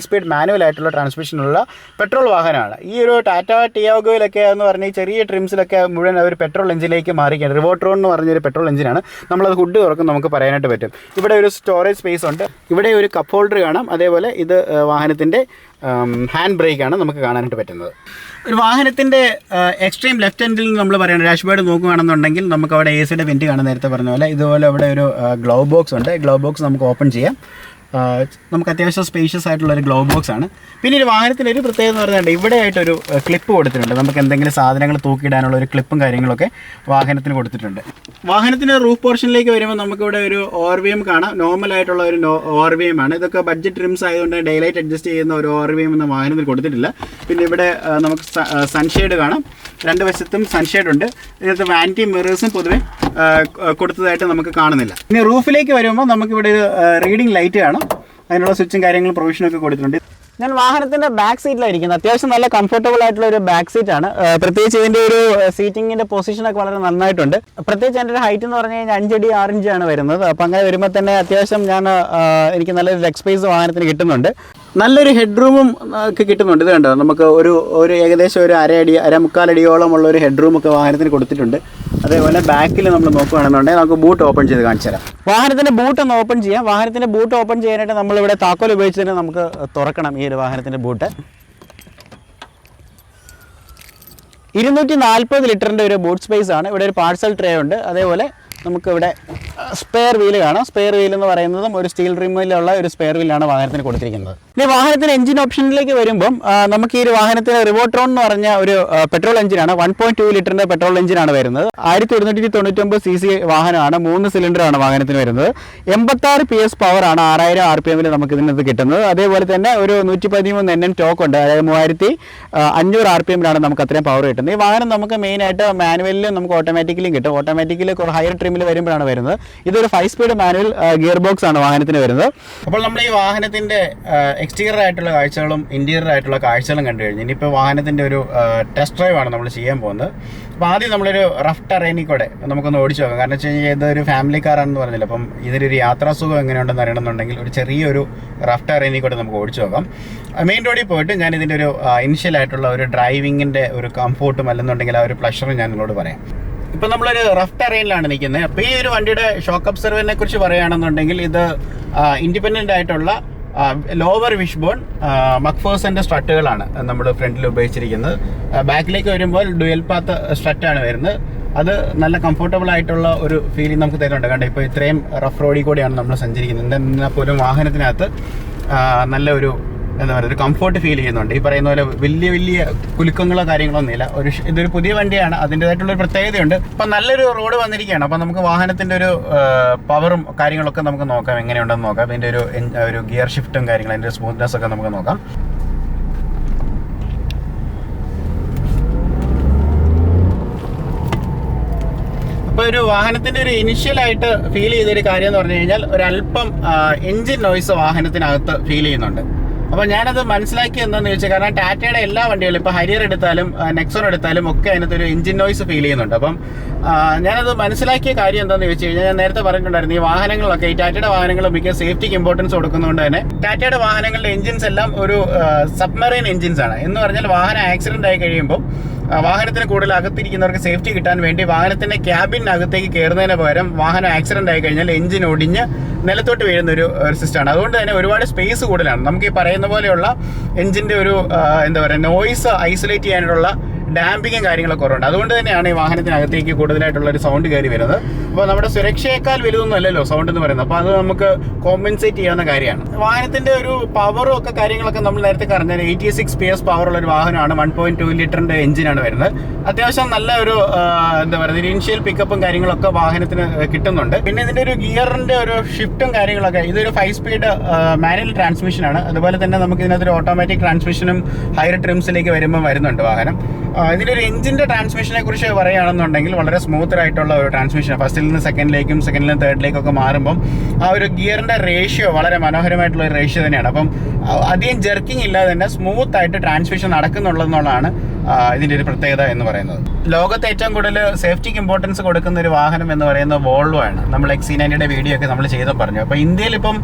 സ്പീഡ് മാനുവൽ ആയിട്ടുള്ള ട്രാൻസ്മിഷനുള്ള പെട്രോൾ വാഹനമാണ്. ഈ ഒരു ടാറ്റ ടിയാഗോയിലൊക്കെ എന്ന് പറഞ്ഞാൽ ഈ ചെറിയ ട്രിംസിലൊക്കെ മുഴുവൻ ഒരു പെട്രോൾ എഞ്ചിനിലേക്ക് മാറിയിരിക്കുകയാണ്. റിവോട്രോൺ എന്ന് പറഞ്ഞൊരു പെട്രോൾ എഞ്ചിനാണ്. നമ്മളത് ഹുഡ് തുറക്കും നമുക്ക് പറയാനായിട്ട് പറ്റും. ഇവിടെ ഒരു സ്റ്റോറേജ് സ്പേസ് ഉണ്ട്. ഇവിടെ ഒരു കപ്പ് ഹോൾഡർ കാണാം. അതേപോലെ ഇത് വാഹനത്തിൻ്റെ ഹാൻഡ് ബ്രേക്കാണ് നമുക്ക് കാണാനായിട്ട് പറ്റുന്നത്. ഒരു വാഹനത്തിൻ്റെ എക്സ്ട്രീം ലെഫ്റ്റ് എൻഡിൽ നിന്ന് നമ്മൾ പറയുന്നത് ഡാഷ്ബോർഡ് നോക്കുകയാണെന്നുണ്ടെങ്കിൽ നമുക്ക് അവിടെ AC-യുടെ വെൻറ്റ് കാണാൻ നേരത്തെ പറഞ്ഞ പോലെ ഇതുപോലെ അവിടെ ഒരു ഗ്ലൗ ബോക്സ് ഉണ്ട്. ഗ്ലൗ ബോക്സ് നമുക്ക് ഓപ്പൺ ചെയ്യാം. നമുക്ക് അത്യാവശ്യം സ്പേഷ്യസ് ആയിട്ടുള്ളൊരു ഗ്ലോ ബോക്സ് ആണ്. പിന്നെ ഒരു വാഹനത്തിൻ്റെ ഒരു പ്രത്യേകത എന്ന് പറഞ്ഞാൽ ഇവിടെ ആയിട്ടൊരു ക്ലിപ്പ് കൊടുത്തിട്ടുണ്ട്. നമുക്ക് എന്തെങ്കിലും സാധനങ്ങൾ തൂക്കിയിടാനുള്ള ഒരു ക്ലിപ്പും കാര്യങ്ങളൊക്കെ വാഹനത്തിന് കൊടുത്തിട്ടുണ്ട്. വാഹനത്തിൻ്റെ റൂഫ് പോർഷനിലേക്ക് വരുമ്പോൾ നമുക്കിവിടെ ഒരു ORVM കാണാം. നോർമലായിട്ടുള്ള ഒരു ORVM ആണ്. ഇതൊക്കെ ബഡ്ജറ്റ് ട്രിംസ് ആയതുകൊണ്ട് ഡെയിലൈറ്റ് അഡ്ജസ്റ്റ് ചെയ്യുന്ന ഒരു ORVM എന്ന വാഹനത്തിൽ കൊടുത്തിട്ടില്ല. പിന്നെ ഇവിടെ നമുക്ക് സൺഷെയ്ഡ് കാണാം. രണ്ട് വശത്തും സൺഷെയ്ഡ് ഉണ്ട്. ഇതിനകത്ത് വാനിറ്റി മിറേഴ്സും പൊതുവെ കൊടുത്തതായിട്ട് നമുക്ക് കാണുന്നില്ല. ഇനി റൂഫിലേക്ക് വരുമ്പോൾ നമുക്കിവിടെ ഒരു റീഡിംഗ് ലൈറ്റ് കാണാം. അതിനുള്ള സ്വിച്ചും കാര്യങ്ങളും പ്രൊവിഷനൊക്കെ കൊടുത്തിട്ടുണ്ട്. ഞാൻ വാഹനത്തിൻ്റെ ബാക്ക് സീറ്റിലായിരിക്കുന്നത്. അത്യാവശ്യം നല്ല കംഫർട്ടബിൾ ആയിട്ടുള്ള ഒരു ബാക്ക് സീറ്റാണ്. പ്രത്യേകിച്ച് ഇതിൻ്റെ ഒരു സീറ്റിങ്ങിൻ്റെ പൊസിഷനൊക്കെ വളരെ നന്നായിട്ടുണ്ട്. പ്രത്യേകിച്ച് എൻ്റെ ഒരു ഹൈറ്റ് എന്ന് പറഞ്ഞു കഴിഞ്ഞാൽ 5 അടി 6 ഇഞ്ചാണ് വരുന്നത്. അപ്പോൾ അങ്ങനെ വരുമ്പോൾ തന്നെ അത്യാവശ്യം എനിക്ക് നല്ലൊരു ലെഗ് സ്പേസ് വാഹനത്തിന് കിട്ടുന്നുണ്ട്. നല്ലൊരു ഹെഡ് റൂമും ഒക്കെ കിട്ടുന്നുണ്ട്. ഇത് കണ്ടോ, നമുക്ക് ഒരു ഏകദേശം ഒരു 1.5 അടിയോളമുള്ള ഒരു ഹെഡ് റൂമൊക്കെ വാഹനത്തിന് കൊടുത്തിട്ടുണ്ട്. അതേപോലെ ബാക്കിൽ നമ്മൾ നോക്കുകയാണെന്നുണ്ടെങ്കിൽ നമുക്ക് ബൂട്ട് ഓപ്പൺ ചെയ്ത് കാണിച്ചു തരാം. വാഹനത്തിൻ്റെ ബൂട്ട് ഒന്ന് ഓപ്പൺ ചെയ്യാം. വാഹനത്തിൻ്റെ ബൂട്ട് ഓപ്പൺ ചെയ്യാനായിട്ട് നമ്മളിവിടെ താക്കോൽ ഉപയോഗിച്ച് തന്നെ നമുക്ക് തുറക്കണം ഈ ഒരു വാഹനത്തിൻ്റെ ബൂട്ട്. 240 ലിറ്ററിൻ്റെ ഒരു ബൂട്ട് സ്പേസ് ആണ്. ഇവിടെ ഒരു പാഴ്സൽ ട്രേ ഉണ്ട്. അതേപോലെ നമുക്കിവിടെ സ്പെയർ വീല് കാണാം. സ്പെയർ വീൽ എന്ന് പറയുന്നതും ഒരു സ്റ്റീൽ റിമ്മിലുള്ള ഒരു സ്പെയർ വീലാണ് വാഹനത്തിന് കൊടുത്തിരിക്കുന്നത്. ഇനി വാഹനത്തിന് എഞ്ചിൻ ഓപ്ഷനിലേക്ക് വരുമ്പം നമുക്ക് ഈ ഒരു വാഹനത്തിന് റിവോട്രോൺ എന്ന് പറഞ്ഞ ഒരു പെട്രോൾ എഞ്ചിനാണ്. 1.2 ലിറ്ററിൻ്റെ പെട്രോൾ എഞ്ചിനാണ് വരുന്നത്. 1199 cc വാഹനമാണ്. 3 സിലിണ്ടറാണ് വാഹനത്തിന് വരുന്നത്. 86 PS പവറാണ് 6000 RPM നമുക്ക് ഇതിനകത്ത് കിട്ടുന്നത്. അതേപോലെ തന്നെ ഒരു 113 Nm ടോക്ക് ഉണ്ട്. അതായത് 3500 RPM നമുക്ക് അത്രയും പവർ കിട്ടുന്നത്. ഈ വാഹനം നമുക്ക് മെയിനായിട്ട് മാനുവലിലും നമുക്ക് ഓട്ടോമാറ്റിക്കലിയും കിട്ടും. ഓട്ടോമാറ്റിക്കലി ഹയർ ട്രിമ്മിൽ വരുമ്പോഴാണ് വരുന്നത്. ഇതൊരു 5 സ്പീഡ് മാനുവൽ ഗിയർ ബോക്സ് ആണ് വാഹനത്തിന് വരുന്നത്. അപ്പോൾ നമ്മൾ ഈ വാഹനത്തിൻ്റെ എക്സ്റ്റീരിയർ ആയിട്ടുള്ള കാഴ്ചകളും ഇൻറ്റീരിയർ ആയിട്ടുള്ള കാഴ്ചകളും കണ്ടു കഴിഞ്ഞു. ഇനിയിപ്പോൾ വാഹനത്തിൻ്റെ ഒരു ടെസ്റ്റ് ഡ്രൈവ് ആണ് നമ്മൾ ചെയ്യാൻ പോകുന്നത്. അപ്പോൾ ആദ്യം നമ്മളൊരു റഫ് ടെറൈനിൽ കൂടെ നമുക്കൊന്ന് ഓടിച്ചു നോക്കാം. കാരണം വെച്ച് കഴിഞ്ഞാൽ ഇതൊരു ഫാമിലി കാറാണെന്ന് പറഞ്ഞില്ല. അപ്പം ഇതിനൊരു യാത്രാസുഖം എങ്ങനെയുണ്ടെന്ന് അറിയണമെന്നുണ്ടെങ്കിൽ ഒരു ചെറിയൊരു റഫ് ടെറൈനിൽ കൂടെ നമുക്ക് ഓടിച്ചു നോക്കാം. മെയിൻ റോഡിൽ പോയിട്ട് ഞാൻ ഇതിൻ്റെ ഒരു ഇനിഷ്യലായിട്ടുള്ള ഒരു ഡ്രൈവിങ്ങിൻ്റെ ഒരു കംഫോർട്ടും അല്ലെന്നുണ്ടെങ്കിൽ ആ ഒരു പ്ലഷറും ഞാൻ നിങ്ങളോട് പറയാം. ഇപ്പോൾ നമ്മളൊരു റഫ് ടെറൈനിലാണ് നിൽക്കുന്നത്. അപ്പോൾ ഈ ഒരു വണ്ടിയുടെ ഷോക്ക് അബ്സർവറിനെ കുറിച്ച് പറയുകയാണെന്നുണ്ടെങ്കിൽ ഇത് ഇൻഡിപെൻഡൻ്റ് ആയിട്ടുള്ള ലോവർ വിഷ് ബോൺ മക്ഫേഴ്സൻ്റെ സ്ട്രട്ടുകളാണ് നമ്മൾ ഫ്രണ്ടിൽ ഉപയോഗിച്ചിരിക്കുന്നത്. ബാക്കിലേക്ക് വരുമ്പോൾ ഡുവൽ പാത്ത് സ്ട്രറ്റാണ് വരുന്നത്. അത് നല്ല കംഫർട്ടബിൾ ആയിട്ടുള്ള ഒരു ഫീലിംഗ് നമുക്ക് തരുന്നുണ്ട്. കാരണം ഇപ്പോൾ ഇത്രയും റഫ് റോഡിൽ കൂടെയാണ് നമ്മൾ സഞ്ചരിക്കുന്നത്. എന്നാൽ പോലും വാഹനത്തിനകത്ത് നല്ല ഒരു എന്താ പറയുക ഒരു കംഫർട്ട് ഫീൽ ചെയ്യുന്നുണ്ട്. ഈ പറയുന്ന പോലെ വലിയ വലിയ കുലുക്കങ്ങളോ കാര്യങ്ങളൊന്നുമില്ല. ഇതൊരു പുതിയ വണ്ടിയാണ്, അതിൻ്റേതായിട്ടുള്ളൊരു പ്രത്യേകതയുണ്ട്. അപ്പം നല്ലൊരു റോഡ് വന്നിരിക്കുകയാണ്. അപ്പം നമുക്ക് വാഹനത്തിൻ്റെ ഒരു പവറും കാര്യങ്ങളൊക്കെ നമുക്ക് നോക്കാം, എങ്ങനെയുണ്ടെന്ന് നോക്കാം. ഇതിൻ്റെ ഒരു ഗിയർ ഷിഫ്റ്റും കാര്യങ്ങളും അതിൻ്റെ സ്മൂത്ത്നെസ് ഒക്കെ നമുക്ക് നോക്കാം. അപ്പോൾ ഒരു വാഹനത്തിൻ്റെ ഒരു ഇനിഷ്യലായിട്ട് ഫീൽ ചെയ്തൊരു കാര്യം എന്ന് പറഞ്ഞു കഴിഞ്ഞാൽ ഒരല്പം എൻജിൻ നോയ്സ് വാഹനത്തിനകത്ത് ഫീൽ ചെയ്യുന്നുണ്ട്. അപ്പോൾ ഞാനത് മനസ്സിലാക്കി എന്താണെന്ന് ചോദിച്ചാൽ, കാരണം ടാറ്റയുടെ എല്ലാ വണ്ടികളും ഇപ്പോൾ ഹരിയർ എടുത്താലും നെക്സോൺ എടുത്താലും ഒക്കെ അതിനകത്തൊരു എഞ്ചിൻ നോയ്സ് ഫീൽ ചെയ്യുന്നുണ്ട്. അപ്പം ഞാനത് മനസ്സിലാക്കിയ കാര്യം എന്താണെന്ന് ചോദിച്ചു കഴിഞ്ഞാൽ, ഞാൻ നേരത്തെ പറഞ്ഞിട്ടുണ്ടായിരുന്നു, ഈ വാഹനങ്ങളൊക്കെ ഈ ടാറ്റയുടെ വാഹനങ്ങൾ മിക്ക സേഫ്റ്റിക്ക് ഇമ്പോർട്ടൻസ് കൊടുക്കുന്നതുകൊണ്ട് തന്നെ ടാറ്റയുടെ വാഹനങ്ങളുടെ എഞ്ചിൻസ് എല്ലാം ഒരു സബ്മറൈൻ എഞ്ചിൻസ് ആണ്. എന്ന് പറഞ്ഞാൽ വാഹനം ആക്സിഡൻ്റ് ആയി കഴിയുമ്പോൾ വാഹനത്തിന് കൂടുതൽ അകത്തിരിക്കുന്നവർക്ക് സേഫ്റ്റി കിട്ടാൻ വേണ്ടി വാഹനത്തിൻ്റെ ക്യാബിനകത്തേക്ക് കയറുന്നതിന് പകരം വാഹനം ആക്സിഡൻ്റ് ആയി കഴിഞ്ഞാൽ എഞ്ചിൻ ഒടിഞ്ഞ് നിലത്തോട്ട് വീഴുന്ന ഒരു സിസ്റ്റമാണ്. അതുകൊണ്ട് തന്നെ ഒരുപാട് സ്പേസ് കൂടുതലാണ്. നമുക്ക് ഈ പറയുന്ന പോലെയുള്ള എഞ്ചിൻ്റെ ഒരു എന്താ പറയുക നോയ്സ് ഐസൊലേറ്റ് ചെയ്യാനുള്ള ഡാമ്പിങ്ങും കാര്യങ്ങളൊക്കെ കുറവുണ്ട്. അതുകൊണ്ട് തന്നെയാണ് ഈ വാഹനത്തിനകത്തേക്ക് കൂടുതലായിട്ടുള്ളൊരു സൗണ്ട് കയറി വരുന്നത്. അപ്പോൾ നമ്മുടെ സുരക്ഷയേക്കാൾ വലുതൊന്നും അല്ലല്ലോ സൗണ്ട് എന്ന് പറയുന്നത്. അപ്പോൾ അത് നമുക്ക് കോമ്പൻസേറ്റ് ചെയ്യാവുന്ന കാര്യമാണ്. വാഹനത്തിൻ്റെ ഒരു പവറും ഒക്കെ കാര്യങ്ങളൊക്കെ നമ്മൾ നേരത്തെ പറഞ്ഞാൽ 86 PS പവറുള്ള ഒരു വാഹനമാണ്. 1.2 ലിറ്ററിൻ്റെ എഞ്ചിനാണ് വരുന്നത്. അത്യാവശ്യം നല്ല ഒരു എന്താ പറയുക ഇനീഷ്യൽ പിക്കപ്പും കാര്യങ്ങളൊക്കെ വാഹനത്തിന് കിട്ടുന്നുണ്ട്. പിന്നെ ഇതിൻ്റെ ഒരു ഗിയറിൻ്റെ ഒരു ഷിഫ്റ്റും കാര്യങ്ങളൊക്കെ, ഇതൊരു 5 സ്പീഡ് മാനുവൽ ട്രാൻസ്മിഷനാണ്. അതുപോലെ തന്നെ നമുക്ക് ഇതിനകത്തൊരു ഓട്ടോമാറ്റിക് ട്രാൻസ്മിഷനും ഹയർ ട്രിംസിലേക്ക് വരുമ്പോൾ വരുന്നുണ്ട് വാഹനം. ഇതിലൊരു എഞ്ചിൻ്റെ ട്രാൻസ്മിഷനെ കുറിച്ച് പറയുകയാണെന്നുണ്ടെങ്കിൽ വളരെ സ്മൂത്ത് ആയിട്ടുള്ള ഒരു ട്രാൻസ്മിഷൻ. ഫസ്റ്റിൽ നിന്ന് സെക്കൻഡിലേക്കും സെക്കൻഡിൽ നിന്ന് തേർഡിലേക്കൊക്കെ മാറുമ്പം ആ ഒരു ഗിയറിൻ്റെ റേഷ്യോ വളരെ മനോഹരമായിട്ടുള്ള ഒരു റേഷ്യോ തന്നെയാണ്. അപ്പം അധികം ജെർക്കിംഗ് ഇല്ലാതെ തന്നെ സ്മൂത്ത് ആയിട്ട് ട്രാൻസ്മിഷൻ നടക്കുന്നുള്ളതെന്നുള്ളതാണ് ഇതിൻ്റെ ഒരു പ്രത്യേകത എന്ന് പറയുന്നത്. ലോകത്ത് ഏറ്റവും കൂടുതൽ സേഫ്റ്റിക്ക് ഇമ്പോർട്ടൻസ് കൊടുക്കുന്ന ഒരു വാഹനം എന്ന് പറയുന്നത് വോൾവോ ആണ്. നമ്മൾ XC90യുടെ വീഡിയോ ഒക്കെ നമ്മൾ ചെയ്ത് പറഞ്ഞു. അപ്പോൾ ഇന്ത്യയിൽ ഇപ്പം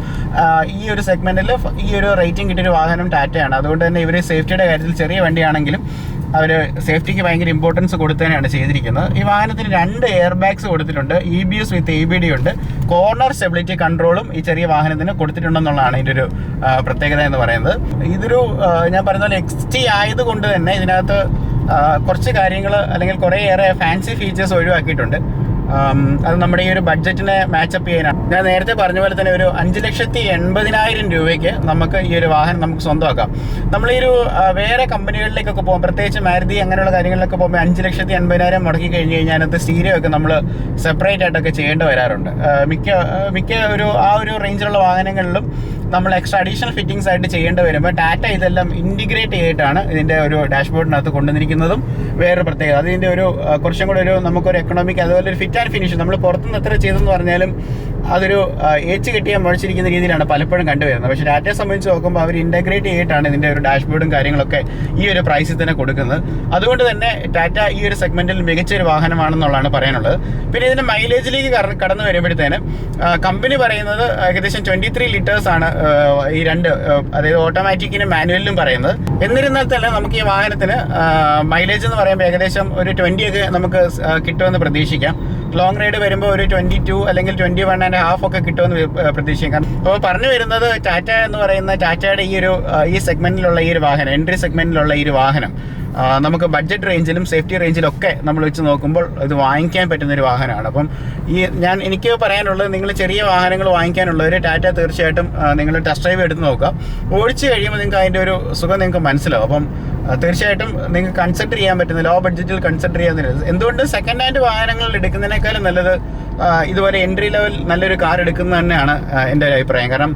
ഈ ഒരു സെഗ്മെൻറ്റിൽ ഈ ഒരു റേറ്റിംഗ് കിട്ടിയൊരു വാഹനം ടാറ്റയാണ്. അതുകൊണ്ട് തന്നെ ഇവർ സേഫ്റ്റിയുടെ കാര്യത്തിൽ ചെറിയ വണ്ടിയാണെങ്കിലും അവർ സേഫ്റ്റിക്ക് ഭയങ്കര ഇമ്പോർട്ടൻസ് കൊടുത്തതിനാണ് ചെയ്തിരിക്കുന്നത്. ഈ വാഹനത്തിന് 2 എയർ ബാഗ്സ് കൊടുത്തിട്ടുണ്ട്. EBS വിത്ത് ABD ഉണ്ട്. കോർണർ സ്റ്റെബിലിറ്റി കൺട്രോളും ഈ ചെറിയ വാഹനത്തിന് കൊടുത്തിട്ടുണ്ടെന്നുള്ളതാണ് ഇതിൻ്റെ ഒരു പ്രത്യേകത എന്ന് പറയുന്നത്. ഇതൊരു ഞാൻ പറയുന്ന പോലെ XT ആയതുകൊണ്ട് തന്നെ ഇതിനകത്ത് കുറച്ച് കാര്യങ്ങൾ അല്ലെങ്കിൽ കുറേയേറെ ഫാൻസി ഫീച്ചേഴ്സ് ഒഴിവാക്കിയിട്ടുണ്ട്. അത് നമ്മുടെ ഈ ഒരു ബഡ്ജറ്റിനെ മാച്ചപ്പ് ചെയ്യാനാണ്. ഞാൻ നേരത്തെ പറഞ്ഞ പോലെ തന്നെ ഒരു 5,80,000 രൂപയ്ക്ക് നമുക്ക് ഈ ഒരു വാഹനം നമുക്ക് സ്വന്തമാക്കാം. നമ്മൾ ഈ ഒരു വേറെ കമ്പനികളിലേക്കൊക്കെ പോകും, പ്രത്യേകിച്ച് മാരുതി അങ്ങനെയുള്ള കാര്യങ്ങളിലൊക്കെ പോകുമ്പോൾ 5,80,000 മുടക്കി കഴിഞ്ഞ് കഴിഞ്ഞാൽ അതിനകത്ത് സ്റ്റീരിയോ ഒക്കെ നമ്മൾ സെപ്പറേറ്റ് ആയിട്ടൊക്കെ ചെയ്യേണ്ടി വരാറുണ്ട്. മിക്ക ആ ഒരു റേഞ്ചിലുള്ള വാഹനങ്ങളിലും നമ്മൾ എക്സ്ട്രാ അഡീഷണൽ ഫിറ്റിംഗ്സ് ആയിട്ട് ചെയ്യേണ്ടി വരുമ്പോൾ ടാറ്റ ഇതെല്ലാം ഇൻറ്റിഗ്രേറ്റ് ചെയ്തിട്ടാണ് ഇതിൻ്റെ ഒരു ഡാഷ്ബോർഡിനകത്ത് കൊണ്ടുവന്നിരിക്കുന്നതും വേറൊരു പ്രത്യേകത. അതിൻ്റെ ഒരു കുറച്ചും കൂടെ ഒരു നമുക്കൊരു എക്കണോമിക് അതുപോലെ ഒരു ഫിറ്റ് ആൻഡ് ഫിനിഷ് നമ്മൾ പുറത്തുനിന്ന് എത്ര ചെയ്തെന്ന് പറഞ്ഞാലും അതൊരു ഏച്ച് കിട്ടിയ മുഴച്ചിരിക്കുന്ന രീതിയിലാണ് പലപ്പോഴും കണ്ടുവരുന്നത്. പക്ഷേ ടാറ്റയെ സംബന്ധിച്ച് നോക്കുമ്പോൾ അവർ ഇൻറ്റഗ്രേറ്റ് ചെയ്തിട്ടാണ് ഇതിൻ്റെ ഒരു ഡാഷ്ബോർഡും കാര്യങ്ങളൊക്കെ ഈ ഒരു പ്രൈസിൽ തന്നെ കൊടുക്കുന്നത്. അതുകൊണ്ട് തന്നെ ടാറ്റ ഈ ഒരു സെഗ്മെൻറ്റിൽ മികച്ചൊരു വാഹനമാണെന്നുള്ളതാണ് പറയാനുള്ളത്. പിന്നെ ഇതിൻ്റെ മൈലേജിലേക്ക് കടന്നു വരുമ്പോഴത്തേന് കമ്പനി പറയുന്നത് ഏകദേശം 23 ലിറ്റേഴ്സാണ് ഈ രണ്ട്, അതായത് ഓട്ടോമാറ്റിക്കിനും മാനുവലിനും പറയുന്നത്. എന്നിരുന്നാൽ തന്നെ നമുക്ക് ഈ വാഹനത്തിന് മൈലേജ് എന്ന് പറയുമ്പോൾ ഏകദേശം ഒരു 20 ഒക്കെ നമുക്ക് കിട്ടുമെന്ന് പ്രതീക്ഷിക്കാം. ലോങ് റൈഡ് വരുമ്പോൾ ഒരു 22 അല്ലെങ്കിൽ 21.5 ഒക്കെ കിട്ടുമെന്ന് പ്രതീക്ഷിക്കാം. അപ്പോൾ പറഞ്ഞു വരുന്നത് ടാറ്റ എന്ന് പറയുന്ന ടാറ്റയുടെ ഈ സെഗ്മെന്റിലുള്ള ഈ ഒരു വാഹനം, എൻട്രി സെഗ്മെന്റിലുള്ള ഈ ഒരു വാഹനം നമുക്ക് ബഡ്ജറ്റ് റേഞ്ചിലും സേഫ്റ്റി റേഞ്ചിലും ഒക്കെ നമ്മൾ വെച്ച് നോക്കുമ്പോൾ ഇത് വാങ്ങിക്കാൻ പറ്റുന്നൊരു വാഹനമാണ്. അപ്പം എനിക്ക് പറയാനുള്ളത്, നിങ്ങൾ ചെറിയ വാഹനങ്ങൾ വാങ്ങിക്കാനുള്ളവർ ടാറ്റ തീർച്ചയായിട്ടും നിങ്ങൾ ടെസ്റ്റ് ഡ്രൈവ് എടുത്ത് നോക്കുക. ഓടിച്ച് കഴിയുമ്പോൾ നിങ്ങൾക്ക് അതിൻ്റെ ഒരു സുഖം നിങ്ങൾക്ക് മനസ്സിലാവും. അപ്പം തീർച്ചയായിട്ടും നിങ്ങൾക്ക് കൺസിഡർ ചെയ്യാൻ പറ്റുന്ന, ലോ ബഡ്ജറ്റിൽ കൺസിഡർ ചെയ്യാൻ എന്തുകൊണ്ട് സെക്കൻഡ് ഹാൻഡ് വാഹനങ്ങൾ എടുക്കുന്നതിനേക്കാളും നല്ലത് ഇതുപോലെ എൻട്രി ലെവൽ നല്ലൊരു കാർ എടുക്കുന്നത് തന്നെയാണ് എൻ്റെ ഒരു അഭിപ്രായം. കാരണം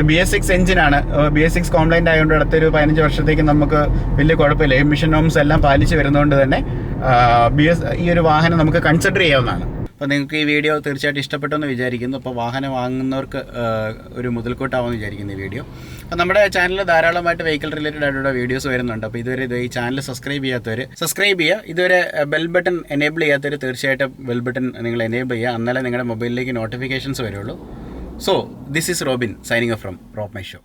BS6 എഞ്ചിനാണ്. BS6 കോംപ്ലൈൻ്റ് ആയതുകൊണ്ട് അടുത്തൊരു 15 വർഷത്തേക്ക് നമുക്ക് വലിയ കുഴപ്പമില്ല. എമിഷൻ നോംസ് എല്ലാം പാലിച്ച് വരുന്നതുകൊണ്ട് തന്നെ ഈ ഒരു വാഹനം നമുക്ക് കൺസിഡർ ചെയ്യാവുന്നതാണ്. അപ്പോൾ നിങ്ങൾക്ക് ഈ വീഡിയോ തീർച്ചയായിട്ടും ഇഷ്ടപ്പെട്ടെന്ന് വിചാരിക്കുന്നു. അപ്പോൾ വാഹനം വാങ്ങുന്നവർക്ക് ഒരു മുതൽക്കൂട്ടാവുമെന്ന് വിചാരിക്കുന്നു ഈ വീഡിയോ. അപ്പോൾ നമ്മുടെ ചാനലിൽ ധാരാളമായിട്ട് വെഹിക്കിൾ റിലേറ്റഡ് ആയിട്ടുള്ള വീഡിയോസ് വരുന്നുണ്ട്. അപ്പോൾ ഇതുവരെ ഈ ചാനൽ സബ്സ്ക്രൈബ് ചെയ്യാത്തവർ സബ്സ്ക്രൈബ് ചെയ്യുക. ഇതുവരെ ബെൽ ബട്ടൺ എനേബിൾ ചെയ്യാത്തവർ തീർച്ചയായിട്ടും ബെൽ ബട്ടൺ നിങ്ങൾ എനേബിൾ ചെയ്യുക. എന്നാലേ നിങ്ങളുടെ മൊബൈലിലേക്ക് നോട്ടിഫിക്കേഷൻസ് വരുള്ളൂ. So this is Robin signing off from RobMyShow.